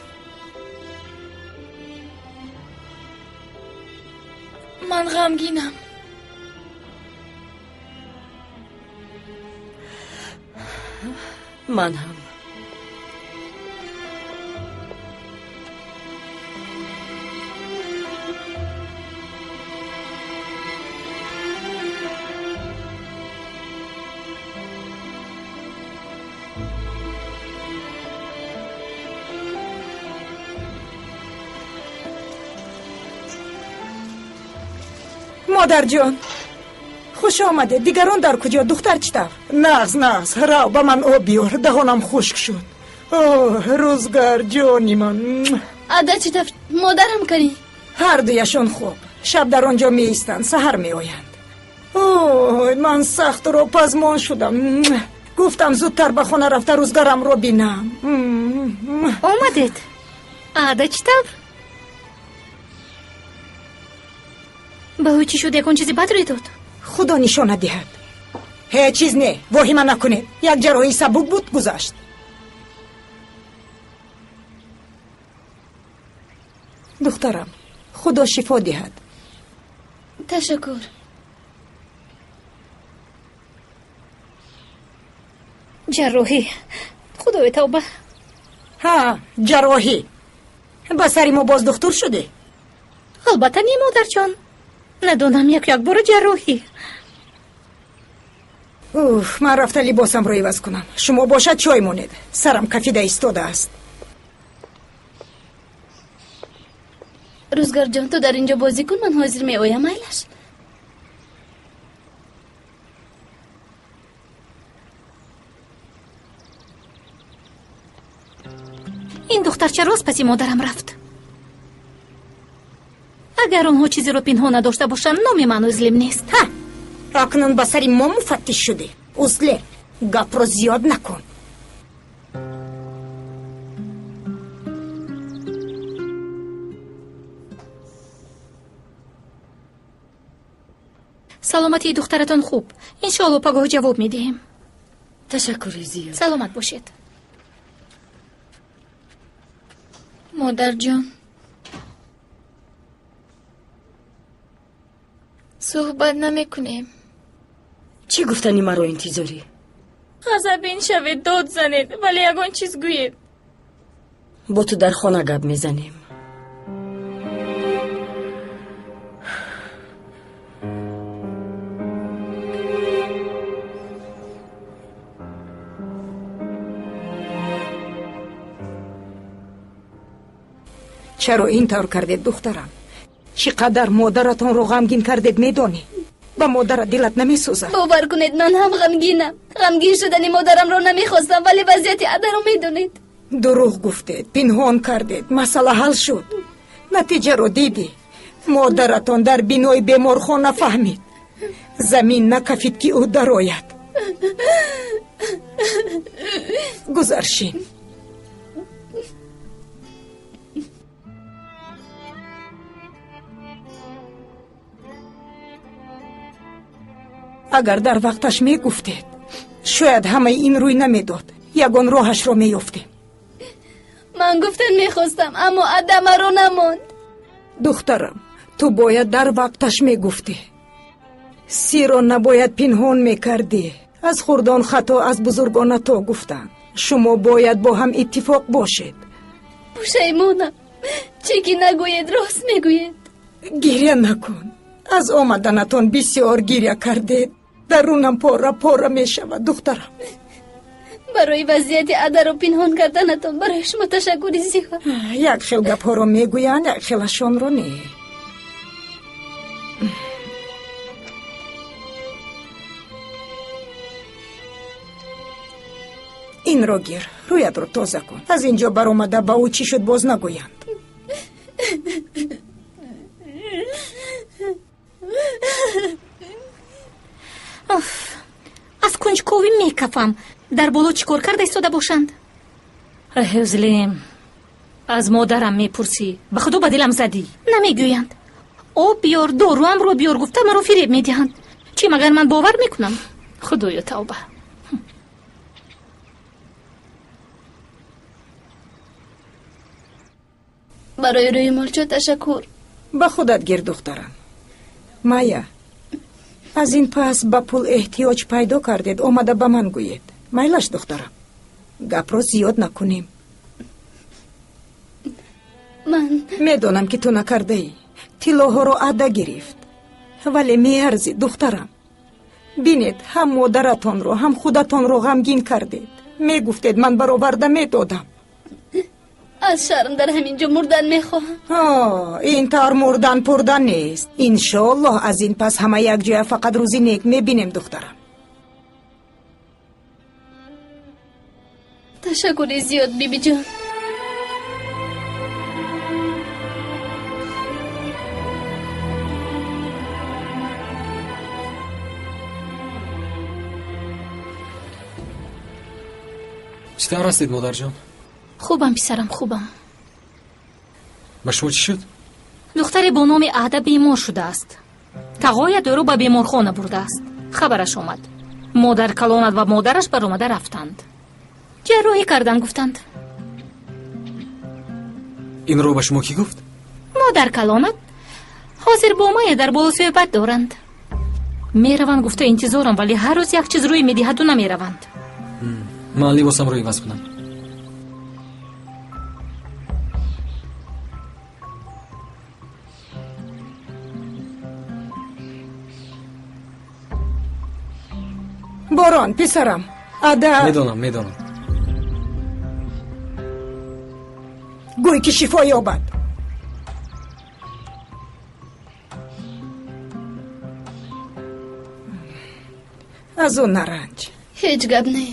من غمگینم. من هم. مادر جان خوش آمده. دیگران در کجا؟ دختر چطور؟ نغز راو با من آب بیار، دهانم خشک شد. اوه روزگار جانی من. عادت چطور؟ مادرم کنی؟ هر دویشون خوب. شب در آنجا می ایستند، سحر می آیند. اوه من سخت رو پزمان شدم. گفتم زودتر به خانه رفته روزگارم رو بینم. آمدید؟ عادت چطور؟ به او چی شد؟ یکون چیزی بد روی داد؟ خدا نشانه دهد. هیچ چیز نه، واهمه نکنید. یک جراحی سبک بود گذشت. دخترم خدا شفا دهد. تشکر. جراحی؟ خدای توبه. ها جراحی. با سری ما باز دکتر شده؟ البته نی مادر جان. ندونم یک بار جراحی. من رفته لباسم رو عوض کنم. شما باشد چای مونید. سرم کفیده ایستاده است. روزگار جان تو در اینجا بازی کن، من حاضر می آیم. ایلش این دختر چرا از پسی مادرم رفت؟ اگر اونها چیزی رو پنهان نداشته باشن نام من ازلیم نیست. ها اکنون با سری ما مفتش شده. ازله گپ رو زیاد نکن. سلامتی دخترتان خوب. انشالله پگاه جواب میدیم. تشکر زیاد. سلامت باشید. مادر جان، صحبت نمیکنیم. چی گفتنی مرا انتظاری؟ غضبین شوید، داد زنید، ولی یگان چیز گوید. با تو در خانه گپ میزنیم. چرا این طور کردید دخترم؟ چقدر مادرتان رو غمگین کردید میدانی؟ با مادر دلت نمیسوزد؟ باور کنید من هم غمگینم. غمگین شدنی مادرم رو نمیخواستم، ولی وضعیت عده رو میدونید. دروغ گفتید، پنهان کردید، مسئله حل شد. نتیجه رو دیدی. مادرتان در بینای بیمارخانه فهمید. زمین نکفید که او در آید. گذارشین. اگر در وقتش می گفتید شاید همه این روی نمیداد. یگان راهش رو میافتیم. من گفتن میخواستم اما عدم رو نماند. دخترم تو باید در وقتش میگفتی. سی رو نباید پنهان میکردی. از خردان خطا از بزرگان تو گفتن. شما باید با هم اتفاق باشید. پشیمانم. چی که نگوید راست میگوید. گریه نکن. از آمدنتون بسیار گریه کردید. درونم پاره میشود دخترم. برای وضعیت عده رو پنهان کردنتون برای شما تشکر زیاد. یک خیل گپ ها رو میگویند یک خیلشان رو نه. این رو گیر. رویت رو تازه کن. از اینجا بر اومده با او چی شد باز نگویند. از کنجکاوی میکفم در بالا چیکار کرده ایستاده باشند. حوزلیم از مادرم میپرسی به خدا به دلم زدی. نمیگویند آب بیار داروام رو بیار گفته مرا فریب میدهند. چی مگر من باور میکنم؟ خدایا توبه. برای روی ملچو تشکر. به خودت گیر دخترم. مایا از این پس به پول احتیاج پیدا کردید اومده به من گوید. میلش دخترم گپ رو زیاد نکنیم. من میدونم که تو نکرده ای. طلاها رو عده گرفت ولی میارزی دخترم. بینید هم مادرتان رو هم خودتان رو غمگین کردید. میگفتید من برآورده میدادم. از شرم در همینجا مردن میخواهم. این تار مردن پردن نیست. انشالله از این پس همه یک جای فقط روزی نیک میبینیم دخترم. تشکر زیاد بیبی جان. چطور هستید مادر جان؟ خوبم پسرم خوبم. با شما چی شد؟ دختری با نام عهده بیمار شده است. تقایت او را به بیمارخانه برده است. خبرش آمد. مادر کلانت و مادرش بر آمده رفتند. جراحی کردن گفتند. این رو به شما کی گفت؟ مادر کلانت حاضر با ما در بالا صحبت دارند. میروند گفته انتظارم ولی هر روز یک چیز روی میدهد و نمیروند. من لباسم رو عوض کنم. باران پسرم عده میدونم گوی که شفا یابد. از اون نرنج. هیچ گپ نه.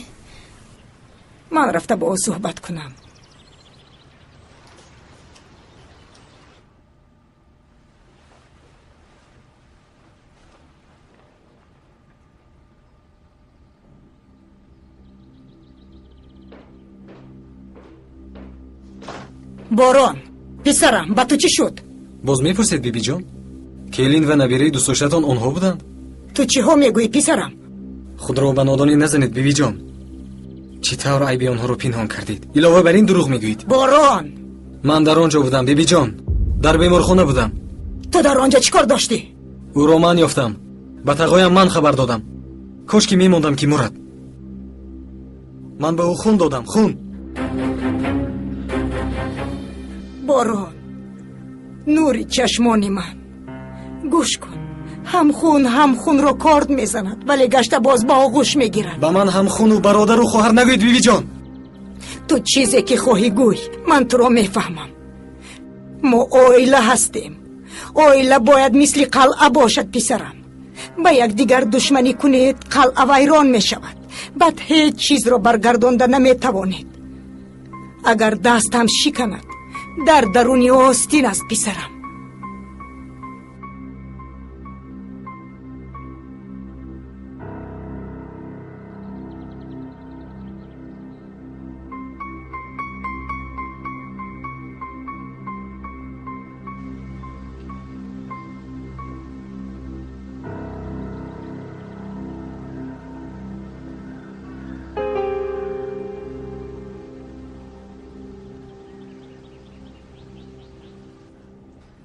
من رفته با او صحبت کنم. باران پسرم با تو چی شد؟ باز میپرسید بیبی جان؟ کلین و نبیره دوست داشتتان آنها بودند؟ تو چی ها میگویی پسرم؟ خود را به نادانی نزنید بیبی جان. چطور عیب آنها رو پنهان کردید؟ علاوه بر این دروغ میگویید. باران من در آنجا بودم بیبی جان. در بیمارخانه بودم. تو در آنجا چیکار داشتی؟ او را من یافتم. به تقایم من خبر دادم. کاش که میموندم که مرد. من به او خون دادم. خون. باران نوری چشمانی من گوش کن. هم خون رو کارد میزند ولی گشته باز با آغوش میگیرد. با من هم خون و برادر و خواهر نگوید بیبی جان. تو چیزی که خواهی گوی من تو رو میفهمم. ما عائله هستیم. عائله باید مثل قلعه باشد پسرم. با یک دیگر دشمنی کنید قلعه ویران میشود. بعد هیچ چیز رو برگردانده نمیتوانید. اگر دستم شکند در درونی آستین است پسرم.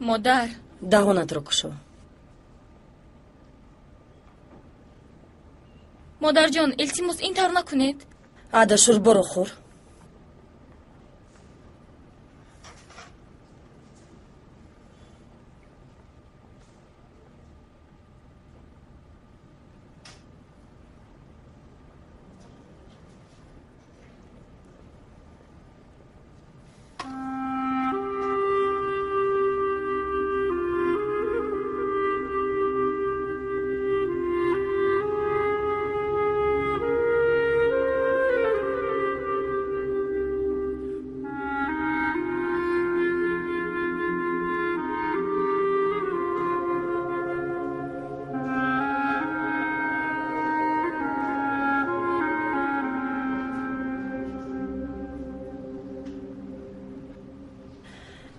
مادر دهانت رو کشو. مادر جان التماس این طور نکنید. عادشور برو خور.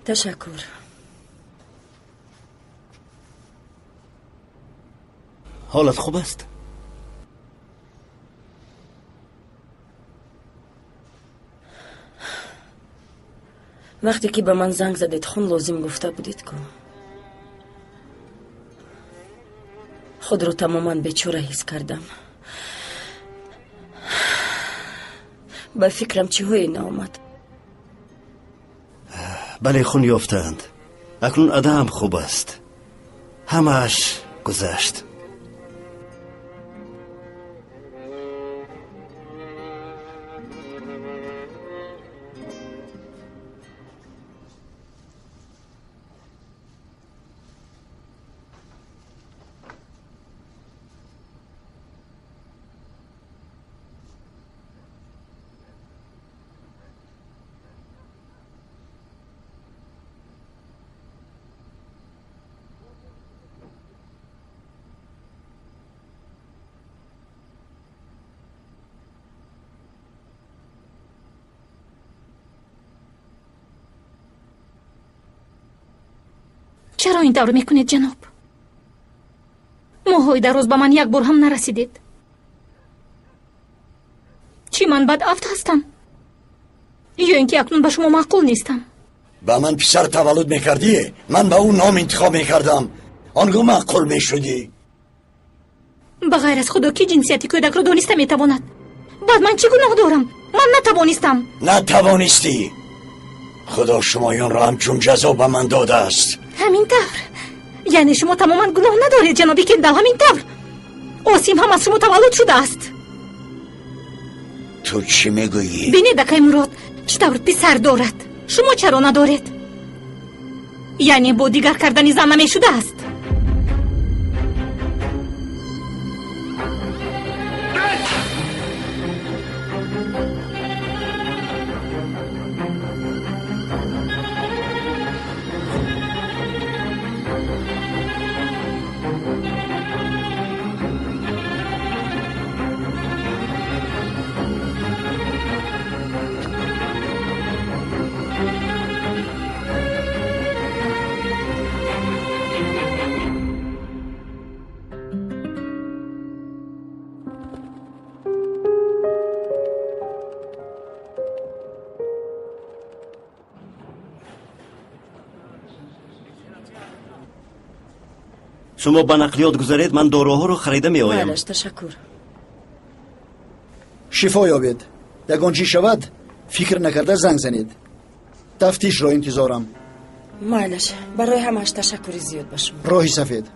تشکر. حالت خوب است؟ وقتی که به من زنگ زدید خون لازم گفته بودید که خود رو تماما بیچاره حس کردم. به فکرم چیزی نآمد. بله خون یافتند. اکنون ادا هم خوب است. همه‌اش گذشت. چرا این طور میکنید جناب؟ ماهای در روز به من یک بار هم نرسیدید. چی من بد افت هستم؟ یا اینکه اکنون به شما معقول نیستم؟ با من پسر تولد میکردی؟ من با اون نام انتخاب میکردم. آنگاه معقول میشدی؟ بغیر از خدا کی جنسیتی کودک رو دانسته میتواند؟ بعد من چی گناه دارم؟ من نتوانستم. نتوانستی؟ خدا شمایان را همچون جزا به من داده است. همین طور؟ یعنی شما تماما گناه ندارید جنابی که در همین طور آسیم هم از شما تولد شده است. تو چی میگویی؟ بینید اکای مراد چی طور پسر دارد؟ شما چرا ندارید؟ یعنی با دیگر کردنی زن نمی شده است. شما با نقلیات گذارید، من داروها رو خریده می آیم. مالش تشکر. شفا یابید. یگان چی شود فکر نکرده زنگ زنید. تفتیش را انتظارم. مالش برای همش تشکری زیاد باشم. راهی سفید.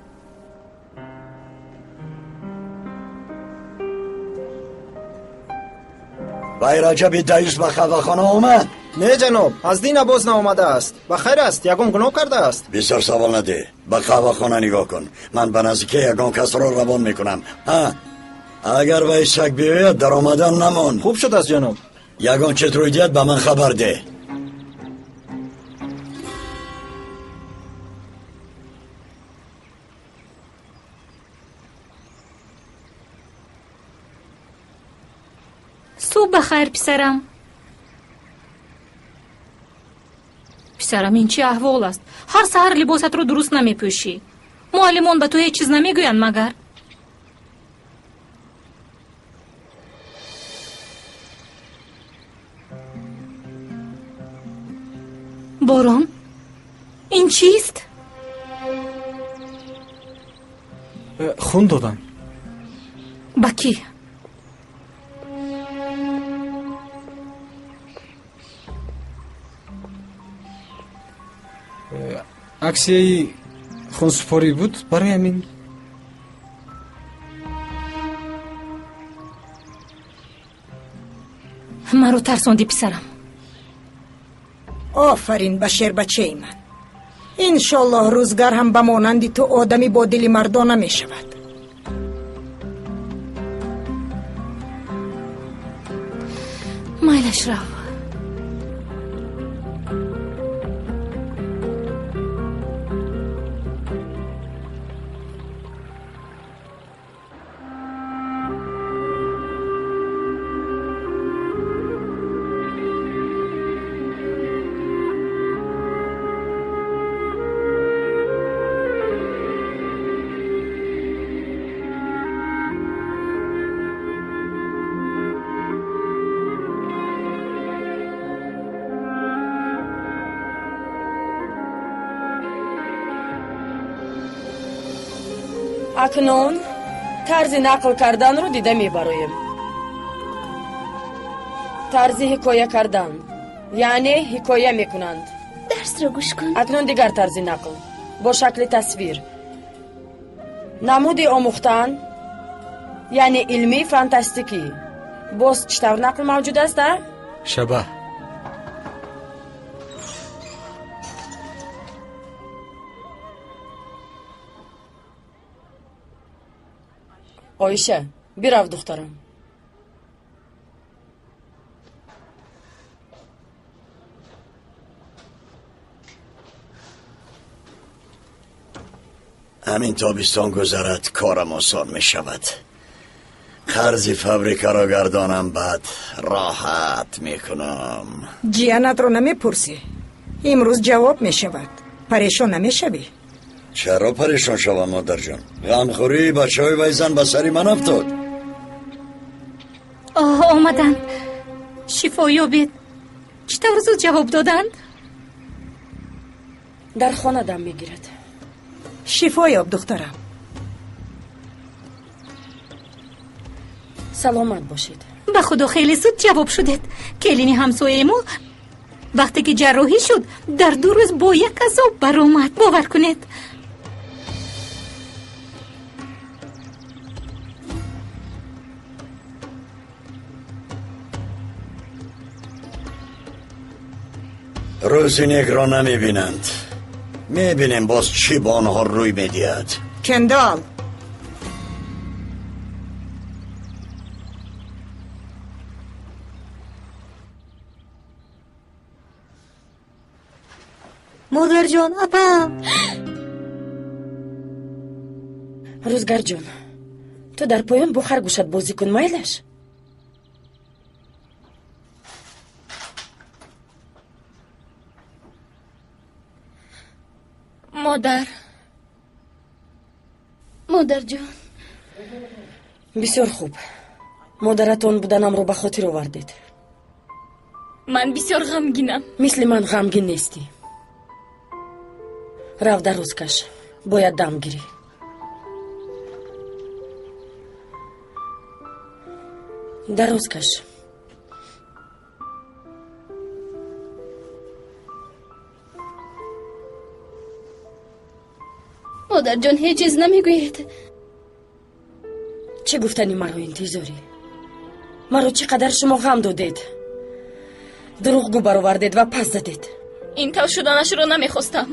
وای رجب دایش به خواخانه آمد؟ نه جناب، از دین باز نآمده است. بخیر است، یگان گناه کرده است. بسیار سوال نده. به خواخانه نگاه کن. من به نزدیکی یگان کس را روان میکنم. اگر وای شک بیاید در آمدن نمان. خوب شد است جناب. یگان چه روی دید به من خبر ده. صبح بخیر پسرم. پسرم این چی احوال است؟ هر سحر لباست رو درست نمی پوشی. معلمان به تو هیچ چیز نمی گویند مگر؟ باران؟ این چیست؟ خون دادم. با کی؟ аксияи хунсупорӣ буд, барои ҳамин маро тарсонди писарам. офарин ба шербачаи ман. иншоллоҳ рӯзгар ҳам ба монанди ту одами бо дили мардона мешавад. майлаш рав. акнун тарзи нақл карданро дида мебароем. тарзи ҳикоя кардан, яъне ҳикоя мекунанд. дарсро гӯш кун. акнун дигар тарзи нақл бо шакли тасвир. намуди омӯхтан, яъне илмӣ фантастикӣ. боз чӣ тавр нақл мавҷуд аст? шабаҳ. оиша, бирав духтарам. همین تابستان گذرد کارم آسان می شود. خرج فابریکه را گردانم، بعد راحت می کنم. جیانت رو نمی پرسی. امروز جواب می شود. پریشان نمی شوی؟ چرا پریشان شوم مادر جان؟ غمخوری بچه های ویزن به سری من افتاد. آمدن. شفا بید. چطور زود جواب دادند؟ در خانه دم میگیرد. شفا یاب دخترم. سلامت باشید. به خدا خیلی زود جواب شدید. کلینی همسایه ما وقتی که جراحی شد در 2 روز با یک عذاب برآمد. باور کنید. روزی نیک را نمی بینند. می بینیم باز چی با آنها روی می دید. کندال مادر جان اپم. روزگار جان، تو در پایان با خرگوشت بازی کن مایلش. مادر جان. بسیار خوب. مادرتان بودنم رو به خاطر آوردید. من بسیار غمگینم. مثل من غمگین نیستی. رفت در روز کش. باید دم گیری. در روز کش. مادر جان هیچ چیز نمیگوید. چه گفتنی مرا انتظاری؟ مرا چقدر شما غم دادید. دروغگو برآوردید و پس زدید. این طور شدنش رو نمیخواستم.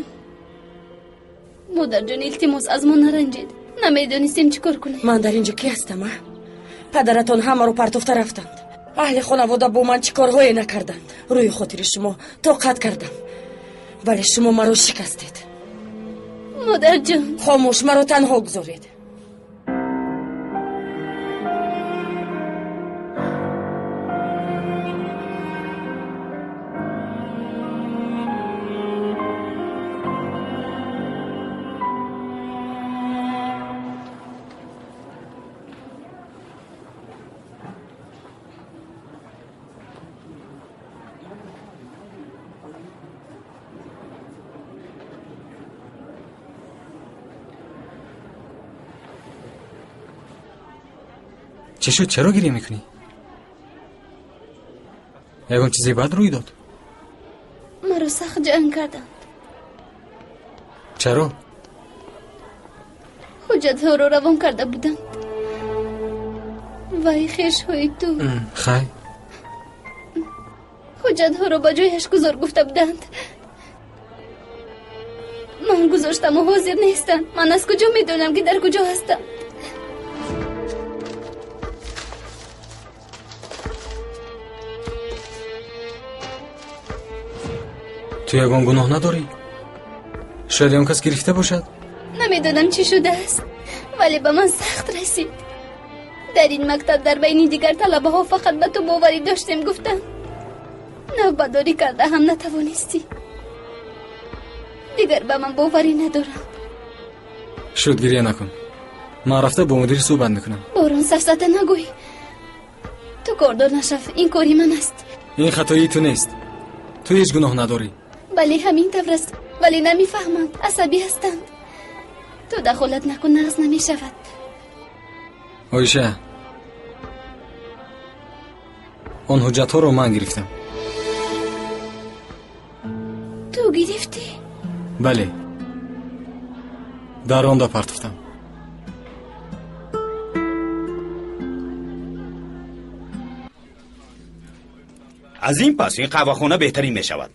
مادر جان التماس از ما نرنجید. نمیدونستیم چیکار کنیم. من در اینجا کی هستم؟ پدرتان همه رو پرتوفته رفتند. اهل خانواده با من چیکارهایی نکردند. روی خاطر شما طاقت کردم، ولی شما مرا شکستید. مادر جان خاموش، مرا تنها گذارید. چی شد؟ چرا گریه میکنی؟ یکم چیزی بد روی داد؟ مرا سخت جنگ کردند. چرا؟ حجت ها رو روان کرده بودند. وای خیش های تو خی حجت ها رو با جایش گذار گفته بودند. من گذاشتم و حاضر نیستم. من از کجا میدونم که در کجا هستم؟ تو یگان گناه نداری؟ شاید اون کس گرفته باشد؟ نمیدونم چی شده است ولی به من سخت رسید. در این مکتب در بین دیگر طلبه ها فقط به تو باوری داشتیم گفتم. نوبداری کرده هم نتوانستی. دیگر به من باوری ندارم. شد گریه نکن. من رفته با مدیر صحبت میکنم. بارون سفسته نگوی. تو کاردار نشف. این کاری من است. این خطایی تو نیست. تو هیچ گناه نداری. ولی همین طور است. ولی نمیفهمند. عصبی هستند. تو دخالت نکن نقص نمی شود. آیشه اون حجت ها رو من گرفتم. تو گرفتی؟ بله در آن پرتفتم. از این پس این قهوه خانه بهترین می شود.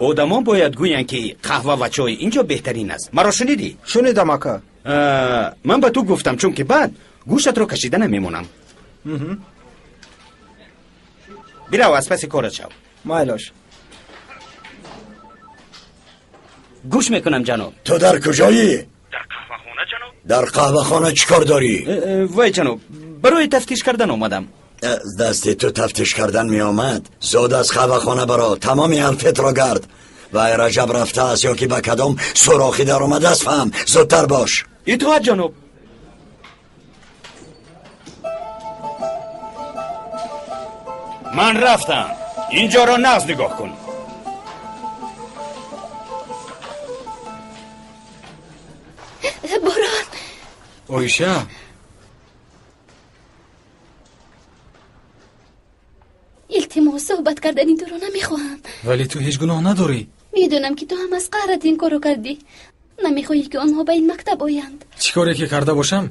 آدمان باید گویند که قهوه و چای اینجا بهترین است. مرا شنیدی؟ شنیدم اکا. من به تو گفتم چون که بعد گوشت رو کشیده نمیمونم. بیرو از پس کارت شو. مایلاش. گوش میکنم جناب. تو در کجایی؟ در قهوه خانه جناب. در قهوه خانه چیکار داری؟ وای جناب برای تفتیش کردن اومدم. از دست تو تفتیش کردن می آمد. زود از قهوه خانه برا تمامی الفت را گرد. و رجب رفته است یا که به کدام سوراخی در اومده است فهم. زودتر باش. اطاعت جناب. من رفتم. اینجا را نقض نگاه کن. باران. آیشه التماس صحبت کردنی تو رو نمیخواهم. ولی تو هیچ گناه نداری. میدونم که تو هم از قهرت این کارو کردی. نمیخوایی که آنها به این مکتب آیند. چی کاری که کرده باشم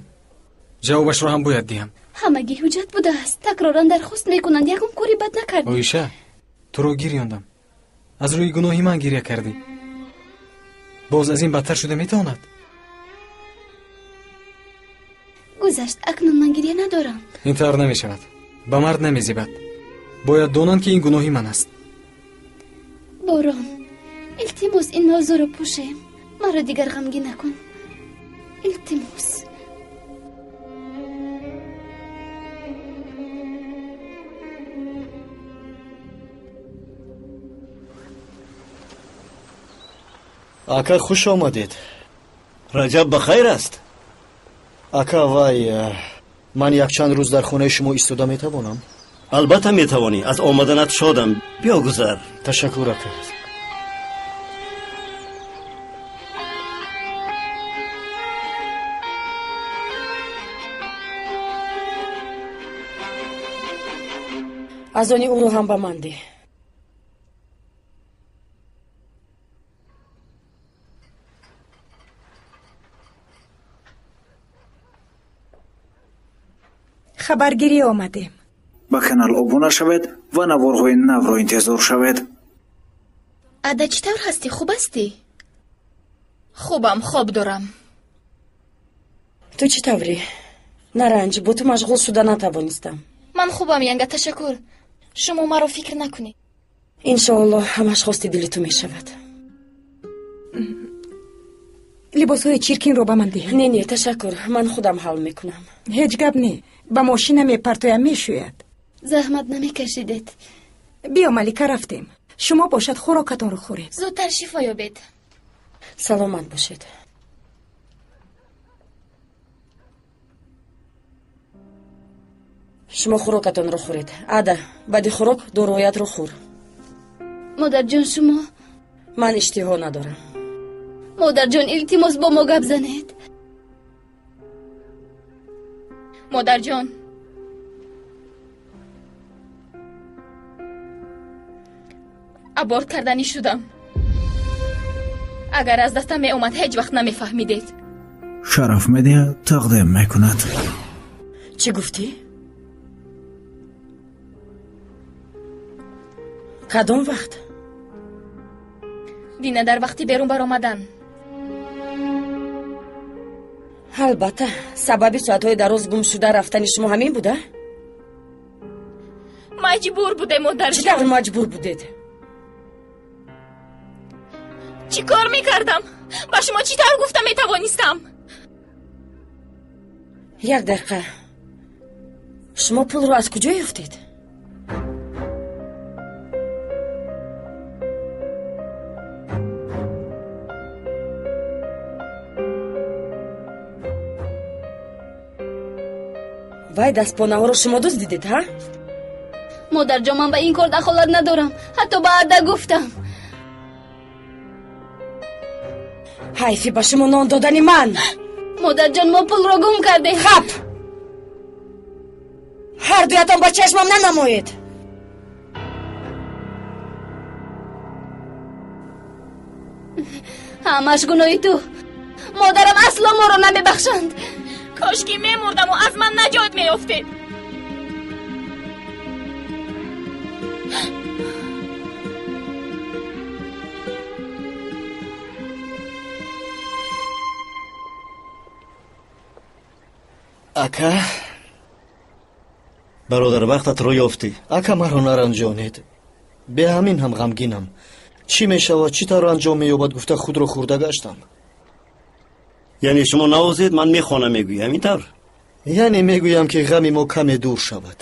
جوابش رو هم باید دیم. همگی حجت بوده است. تکرارا درخواست میکنند یکم کاری بد نکردی. آیشه تو رو گریاندم. از روی گناهی من گریه کردی. باز از این بدتر شده میتواند. گذشت اکنون من گریه ندارم. این طور نمیشود. به مرد نمیزیبد. باید دونن که این گناهی من است. باران التماس این موضوع رو پوشیم. مرا دیگر غمگین نکن. التماس. اکا خوش آمدید. رجب بخیر است. اکا وای من یک چند روز در خونه شما ایستاده میتوانم؟ البته میتوانی. از آمدنت شادم. بیا گذر. تشکر اکا. از آنی او رو هم به من ده. خبرگیری آمدیم. با کانال ابونه شوید و نوارهای نو را انتظار شوید. ادا چطور هستی؟ خوب هستی؟ خوبم. خواب دارم. تو چطوری؟ نرنج با تو مشغول شده نتوانستم. من خوبم ینگه تشکر. شما مرا فکر نکنید. انشاءالله همش خواست دل تو می شود. لباس های چیرکین رو به من ده. نه تشکر. من خودم حل میکنم. هیچ گپ نی. با ماشین می پرتویم می شوید. زحمت نمی کشیدید. بیا ملیکه رفتیم. شما باشد خوراکتان رو خورید. زودتر شفا یابید. سلامت باشید. شما خوراکتان رو خورید. ادا بعد خوراک دارویت رو خور. مادر جان شما؟ من اشتها ندارم. مادر جان التماس با ما گپ زنید. مادر جان аборт карданӣ шудам. агар аз дастам меомад ҳеҷ вақт намефаҳмидед. шараф медиҳад, тақдим мекунад. чӣ гуфтӣ? кадом вақт? дина дар вақти берун баромадан. албатта, сабаби соатҳои дароз гум шуда рафтани шумо ҳамин буда? маҷбур будем модарҷон. чӣ тавр маҷбур будед? чӣ кор мекардам? ба шумо чӣ тавр гуфта метавонистам? як дақиқа. шумо пулро аз куҷо ёфтед? вай дастпонаҳоро шумо дуздидед, ҳа? модарҷон, ман ба ин кор дахолат надорам. ҳатто ба адда гуфтам. ҳайфи ба шумо нон додани ман. модарҷон, мо пулро гум кардем. хап! ҳардуятон ба чашмам нанамоед. ҳамаш гуноҳи ту. модарам асло моро намебахшанд. кошки мемурдаму аз ман наҷот меёфтед. ака, бародар вақтатро ёфтӣ. ака маро наранҷонед. бе ҳамин ҳам ғамгинам. чӣ мешавад, чӣ тавр анҷом меёбад гуфта худро хӯрда гаштам. яъне шумо навозед, ман мехонам мегӯӣ ҳамин тавр? яъне мегӯям ки ғами мо каме дур шавад.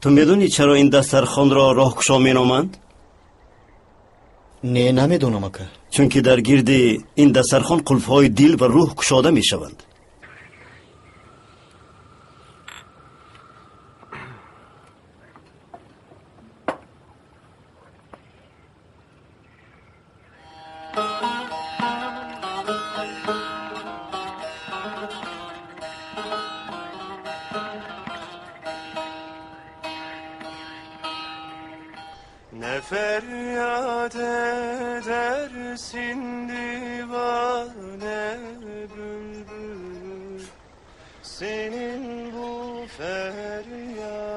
ту медонӣ чаро ин дастархонро роҳкушо меноманд? не, намедонам ака. чунки дар гирди ин дастархон қулфҳои дил ва рӯҳ кушода мешаванд. Ne feryat edersin divane bülbül, senin bu feryadına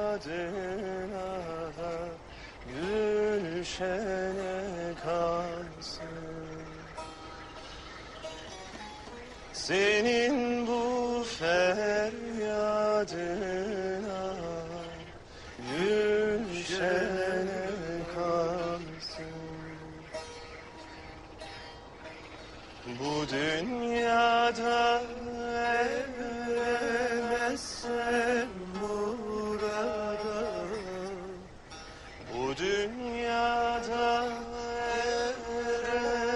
gülşene kalsın. Senin bu feryadına gülşene bu dünyada eremezsen murada, bu dünyada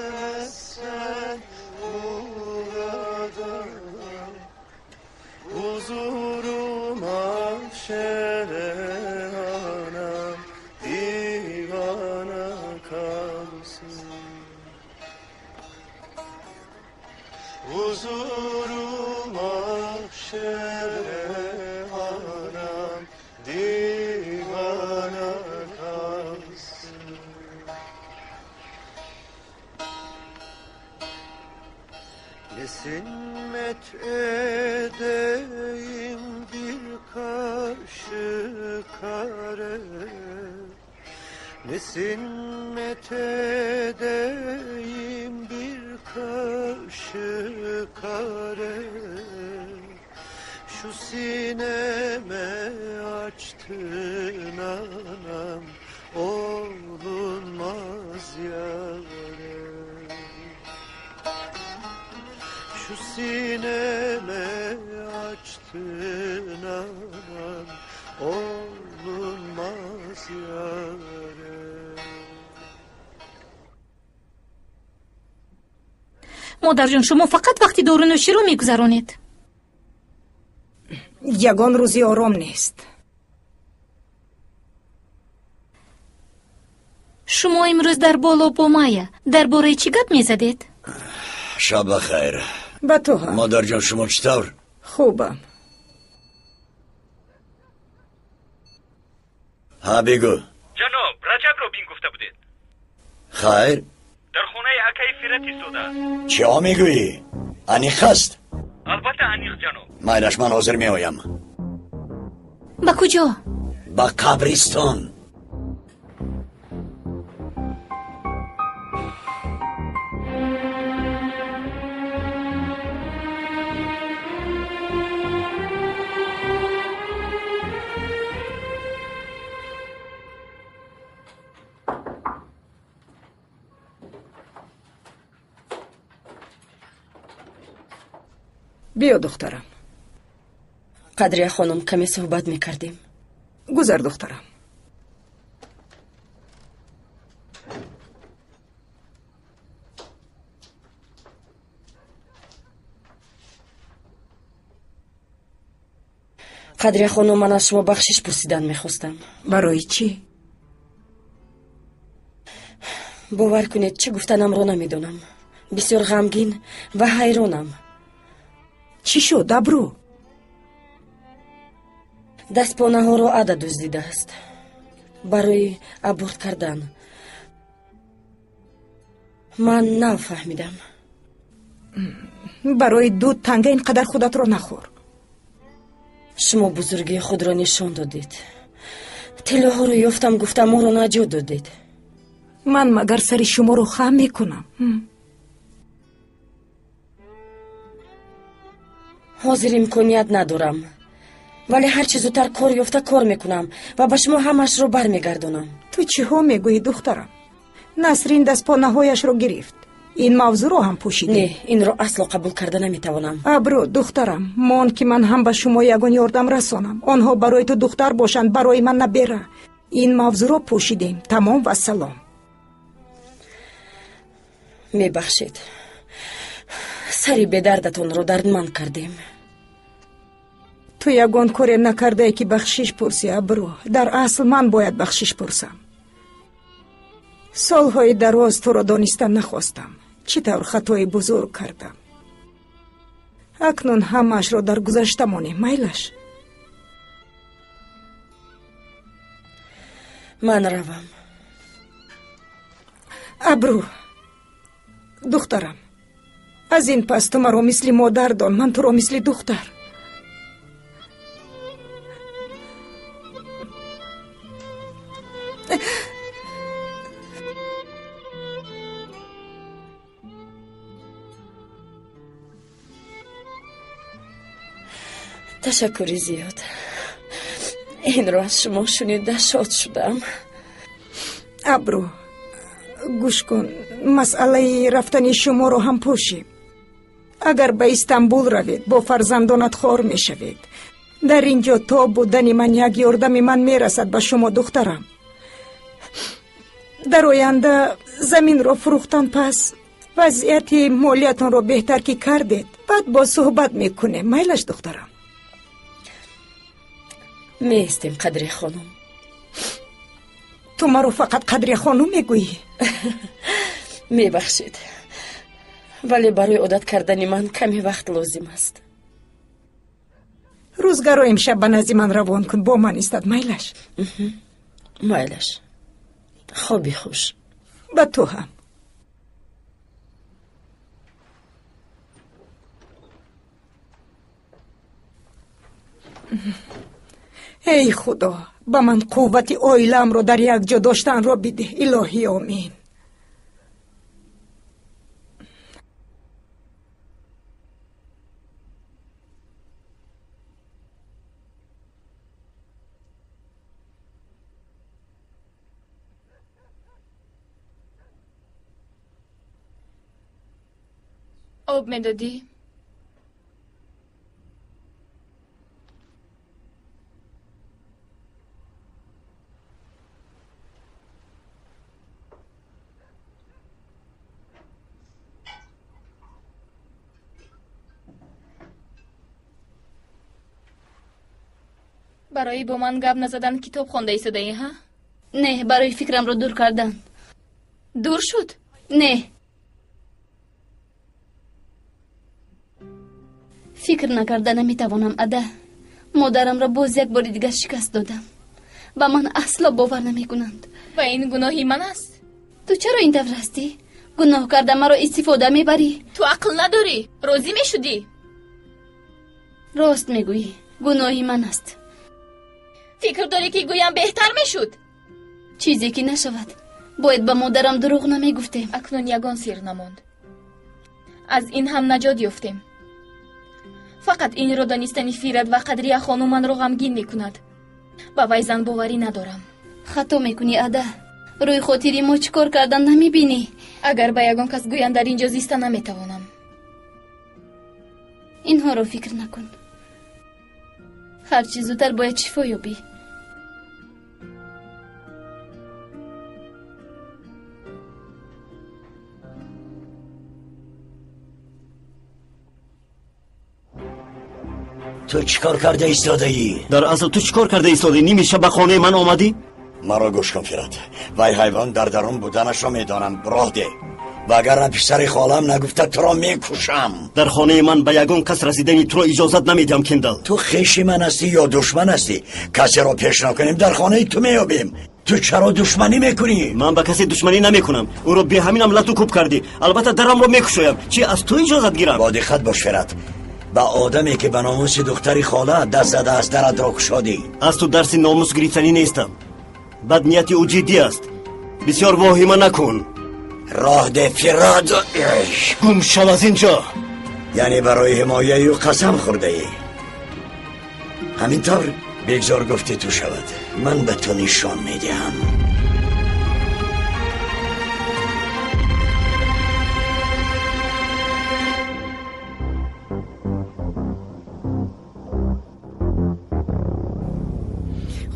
eremezsen murada, huzuru mahşere anam divana kalsın. Huzuru mahşere anam divana kalsın. Ne sinmet edeyim bir kaşık kare, ne sinmet edeyim bir kaşık kare, şu sineme açtın anam olunmaz yâre. Şu sineme açtın anam olunmaz yâre. модарҷон, шумо фақат вақти дорунӯширо мегузаронед. ягон рӯзи ором нест. шумо имрӯз дар боло бо мая дар бораи чӣ гап мезадед? шаба хайр. ба ту ҳам. модарҷон, шумо чӣ тавр? хубам. ها بگو. جناب رجب رو بین گفته بودید. خیر. در خونه اکای فیرتی سوده. چیا میگویی؟ انیخ است؟ البته انیخ جناب. مایلش من حاضر میآیم. با کجا؟ با قبرستان. بیا دخترم. قدریه خانم کمی صحبت میکردیم. گذر دخترم. قدریه خانم من از شما بخشش پرسیدن میخواستم. برای چی؟ باور کنید چه گفتنم رو نمیدونم. بسیار غمگین و حیرانم. چی شد ابرو؟ دست پانه ها رو عدد دزدیده است برای ابورت کردن. من نفهمیدم. برای دود تنگه اینقدر خودت رو نخور. شما بزرگی خود را نشان دادید. طلا ها رو یافتم گفتم ما رو نجات دادید. من مگر سر شما رو خم میکنم؟ حاضر امکانیت ندارم ولی هر چه زودتر کار یافته کار میکنم و به شما همش رو برمیگردونم. تو چی ها میگویی دخترم؟ نسرین دست پا نهایش رو گرفت. این موضوع رو هم پوشیده. نه این رو اصلا قبول کرده نمیتوانم. ابرو دخترم مان که من هم به شما یگان یاردم رسانم. آنها برای تو دختر باشند برای من نبره. این موضوع رو پوشیدیم. تمام و سلام. میبخشید سری به دردتون رو دردمند کردیم. تو یگان کار نکرده که بخشش پرسی ابرو. در اصل من باید بخشش پرسم. سالهای دراز تو را دانستن نخواستم. چطور خطای بزرگ کردم. اکنون همش را در گذشته مانیم. میلش من روم. ابرو دخترم از این پس تو مرا مثل مادر دان. من تو را مثل دختر. تشکری زیاد. این رو از شما شنیده شاد شدم. ابرو گوش کن. مسئله رفتن شما رو هم پوشیم. اگر به استانبول روید با فرزندانت خوار می شوید. در اینجا تا بودن من یک یاردم من می رسد به شما دخترم. در آینده زمین رو فروختن پس وضعیت مالیتون رو بهتر که کردید بعد با صحبت میکنه. میلش دخترم. میستیم قدری خانم. تو مرا فقط قدری خانم میگویی. میبخشید ولی برای عادت کردن من کمی وقت لازم است. روزگار رو امشب به نزد من روان کن. با من استاد میلش. میلش خوبی خوش. به تو هم. ای خدا به من قوت عائله‌ام رو در یک جا داشتن رو بده. الهی آمین. آب میدادی؟ برای با من گپ نزدن کتاب خونده ایستاده ای ها؟ نه برای فکرم رو دور کردن. دور شد؟ نه فکر نکرده نمیتوانم. اده مادرم را باز یک بار دیگر شکست دادم. ба ман асло бовар намекунанд. ва ин гуноҳи ман аст. ту чаро ин тавр ҳастӣ? гуноҳ карда маро истифода мебарӣ? ту ақл надорӣ? розӣ мешудӣ? рост мегӯӣ, гуноҳи ман аст. фикр дорӣ ки гӯям беҳтар мешуд? чизе ки нашавад, бояд ба модарам дурӯғ намегуфтем. акнун ягон сир намонд. аз ин ҳам наҷот ёфтем. фақат инро донистани фират ва қадрия хонум манро ғамгин мекунад. ба вай занбоварӣ надорам. хато мекунӣ ада. рӯи хотири мо чӣ кор кардан намебинӣ? агар ба ягон кас гӯям дар ин ҷо зиста наметавонам. инҳоро фикр накун. ҳарчи зудтар бояд шифо ёбӣ. تو چیکار کرده ایستاده‌ای؟ در اصل تو چیکار کرده ایستادی؟ نیمی شب به خانه من آمدی؟ مرا گوش کن فرات. وای حیوان در درون بودنش را میدانم. راه ده. و اگر پسر خالم نگفته تو را میکشم. در خانه من به یگان کس رسیدنی تو را اجازت نمیدم کندل. تو خویش من هستی یا دشمن هستی؟ کسی را پیش نکنیم در خانه تو میابیم. تو چرا دشمنی میکنی؟ من با کسی دشمنی نمیکنم. او را به همینم لطو کوب کردی. البته درم را میکشویم. چی از تو اجازت گیرم؟ با دقت باش فرات. با آدمی که به ناموس دختری خاله دست زده است درت را کشادی. از تو درس ناموس گرفتنی نیستم. بد نیتی او جدی است. بسیار واهمه نکن. راه ده فرات. گم شو از اینجا. یعنی برای حمایه او قسم خورده ای؟ همینطور بگذار گفتی تو شود. من به تو نشان میدهم.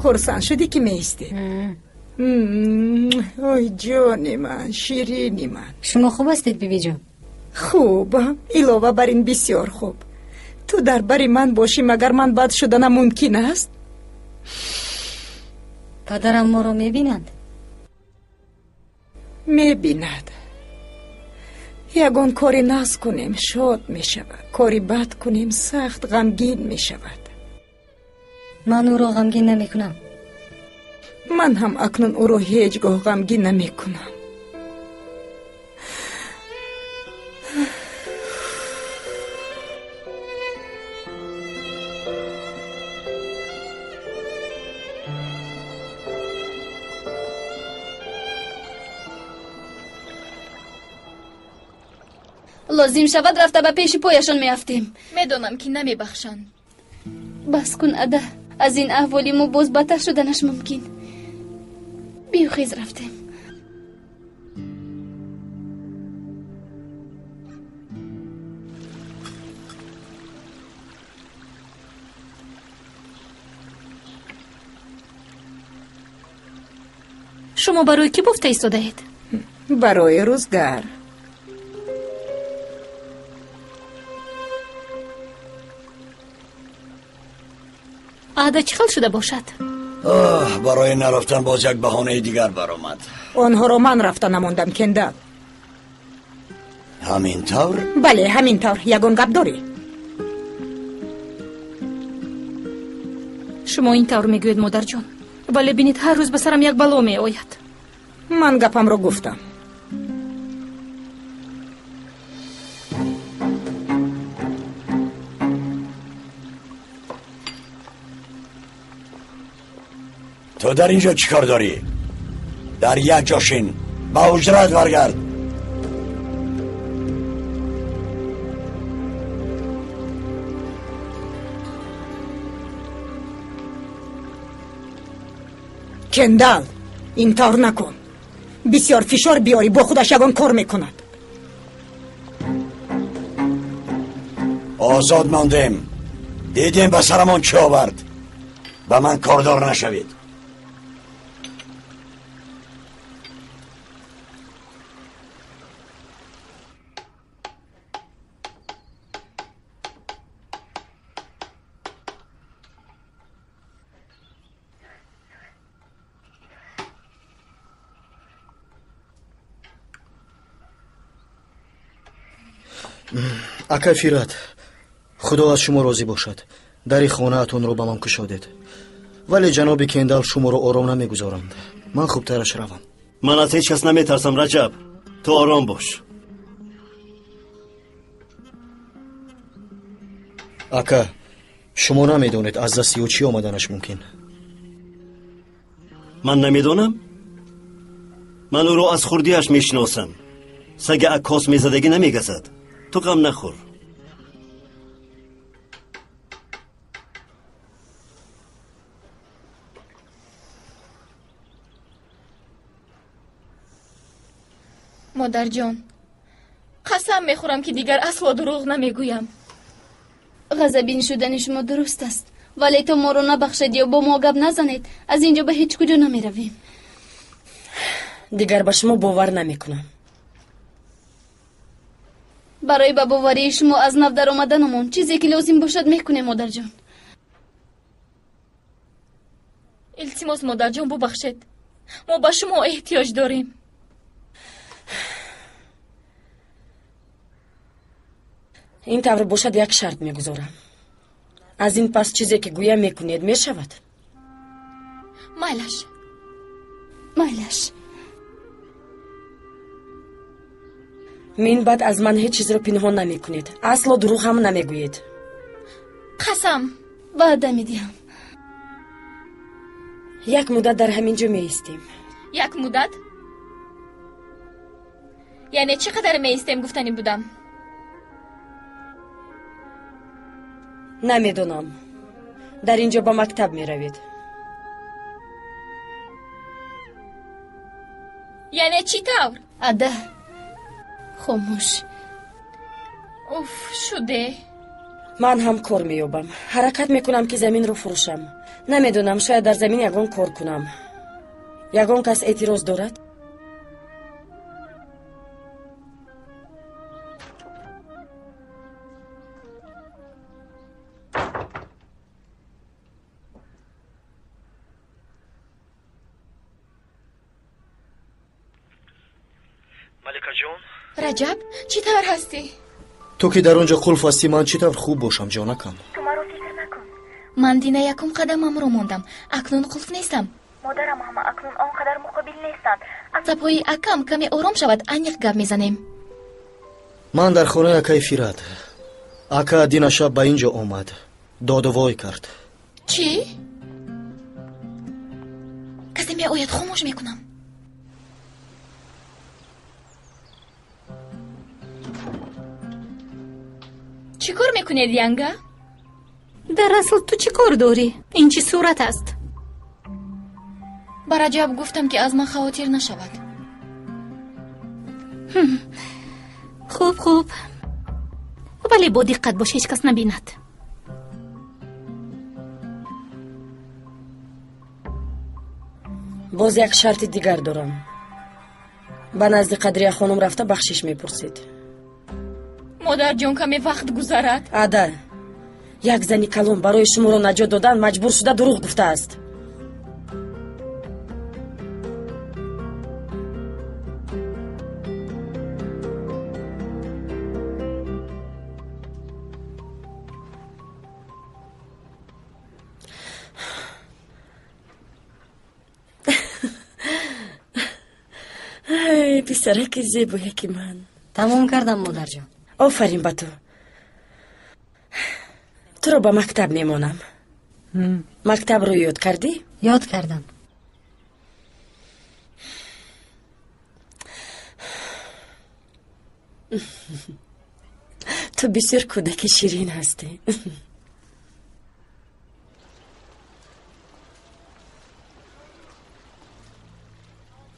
خورسان شدی که میستی؟ اوی جانی من، شیرینی من. شما خوب هستید بیبی جان؟ خوبم، علاوه بر این بسیار خوب. تو در بری من باشی مگر من بد شدنم ممکن است؟ پدرم ما رو میبینند؟ میبیند. یگان کاری ناز کنیم شاد میشود، کاری بد کنیم سخت غمگین میشود. من او رو غمگین نمی کنم. من هم اکنون او رو هیچگاه غمگین نمی کنم. لازم شود رفته به پیش پایشان میافتیم. میدونم که نمیبخشند. بس کن اده. از این احوالی ما باز بدتر شدنش ممکن. بیو خیز رفتیم. شما برای کی بفته ایستاده اید؟ برای روزگار. عاده چی خل شده باشد؟ برای نرفتن باز یک بهانه دیگر برآمد. آنها رو من رفته نموندم کندل. همینطور؟ بله همینطور. یگان گپ داری؟ شما اینطور میگوید مادر جان، ولی بینید هر روز به سرم یک بلا می آید. من گپم رو گفتم. تو در اینجا چی کار داری؟ در یک جاشین با اجرت برگرد. کندل این طور نکن. بسیار فشار بیاری با خودش یگان کار میکند. آزاد ماندیم. دیدیم به سرمان چی آورد. به من کاردار نشوید. اکا فیرات، خدا از شما راضی باشد. در خانه اتون رو به من کشادید. ولی جناب کندال شما رو آرام نمیگذارند. من خوبترش روم. من از هیچ کس نمیترسم رجب. تو آرام باش. اکا شما نمیدونید از دست او چی آمدنش ممکن؟ من نمیدونم؟ من او رو از خردیش میشناسم. سگ عکاس میزدگی نمیگذد. تو غم نخور. مادر جان، قسم میخورم که دیگر اصلا دروغ نمیگویم. غضبین شدن شما درست است، ولی تو ما رو نبخشید یا با ما گپ نزنید از اینجا به هیچ کجا نمی رویم. دیگر به شما باور نمیکنم. برای به باوری شما از نو در آمدنمون چیزی که لازم باشد میکنیم مادر جان. التماس مادر جان ببخشید، ما به شما احتیاج داریم. این طور باشد یک شرط میگذارم. از این پس چیزی که گویم میکنید میشود؟ مایلش. من بعد از من هیچ چیز رو پنهان نمیکنید. اصلا دروغ هم نمیگویید. قسم. وعده میدیم. یک مدت در همینجا میایستیم. یک مدت؟ یعنی چقدر میایستیم گفتنی بودم؟ نمیدونم. در اینجا با مکتب میروید. یعنی چی طور؟ عده خاموش. اوف شده. من هم کار مییابم. حرکت میکنم که زمین رو فروشم. نمیدونم شاید در زمین یگان کار کنم. یگان کس اعتراض دارد؟ ملکه جون، رجب چی طور هستی؟ تو که در اونجا قلف هستی من چی طور خوب باشم جانکم؟ تو مرا فکر نکن. من دینه یکم قدمم رو موندم. اکنون قلف نیستم. مادرم هم اکنون آنقدر مقابل نیستند. زپایی اکم کمی آرام شود انیق گپ میزنیم. من در خانه اکای فیراد. اکا دین شب به اینجا آمد. داد و وای کرد. چی؟ کسی می آید خاموش میکنم. چی کار میکنید ینگه؟ در اصل تو چی کار داری؟ این چی صورت است؟ با رجب گفتم که از من خاطر نشود. خوب ولی با دقت باش هیچ کس نبیند. باز یک شرط دیگر دارم. به نزد قدریه خانم رفته بخشش میپرسید. مادر جان کمی وقت گذرد. عده یک زنی کلون برای شما رو نجات دادن مجبور شده دروغ گفته است. ای پسرک زیبایی که من. تمام کردم مادر جان. آفرین با تو. تو رو با مکتب میمونم. مکتب رو یاد کردی؟ یاد کردم. تو بسیار کودک شیرین هستی.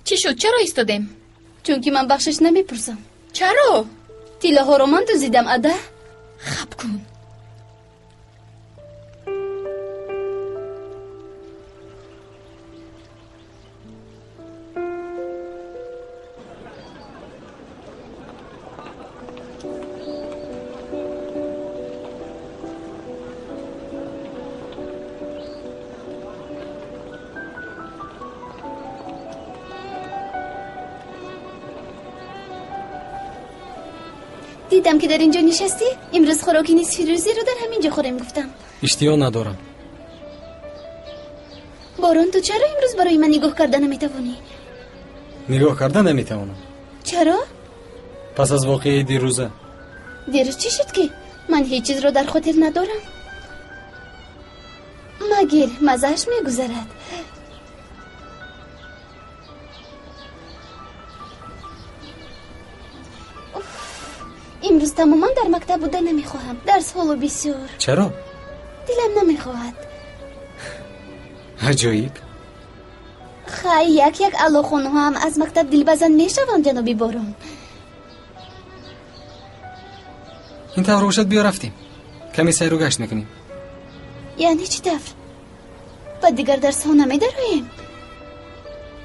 چی شد؟ چرا ایستادیم؟ چون که من بخشش نمیپرسم. چرا؟ تیله ها رو من دوزیدم عده. خب کن. دیدم که در اینجا نشستی. امروز خوراکی نیست فیروزی رو در همینجا خوریم گفتم. اشتیا ندارم. باران تو چرا امروز برای من نگاه کردن نمیتوانی؟ نگاه کردن نمیتوانم. چرا؟ پس از واقعه دیروزه. دیروز چی شد که من هیچ چیز رو در خاطر ندارم؟ مگر مزهش میگذرد. امروز تماما در مکتب بودن نمیخواهم. درس هالو بسیار. چرا؟ دلم نمیخواهد. عجایب. خیلی یک علا خانوها هم از مکتب دلبزن میشوند جنابی باران. این طور باشد بیا رفتیم کمی سیر و گشت میکنیم. یعنی چی طور؟ بعد دیگر درس ها نمیداریم؟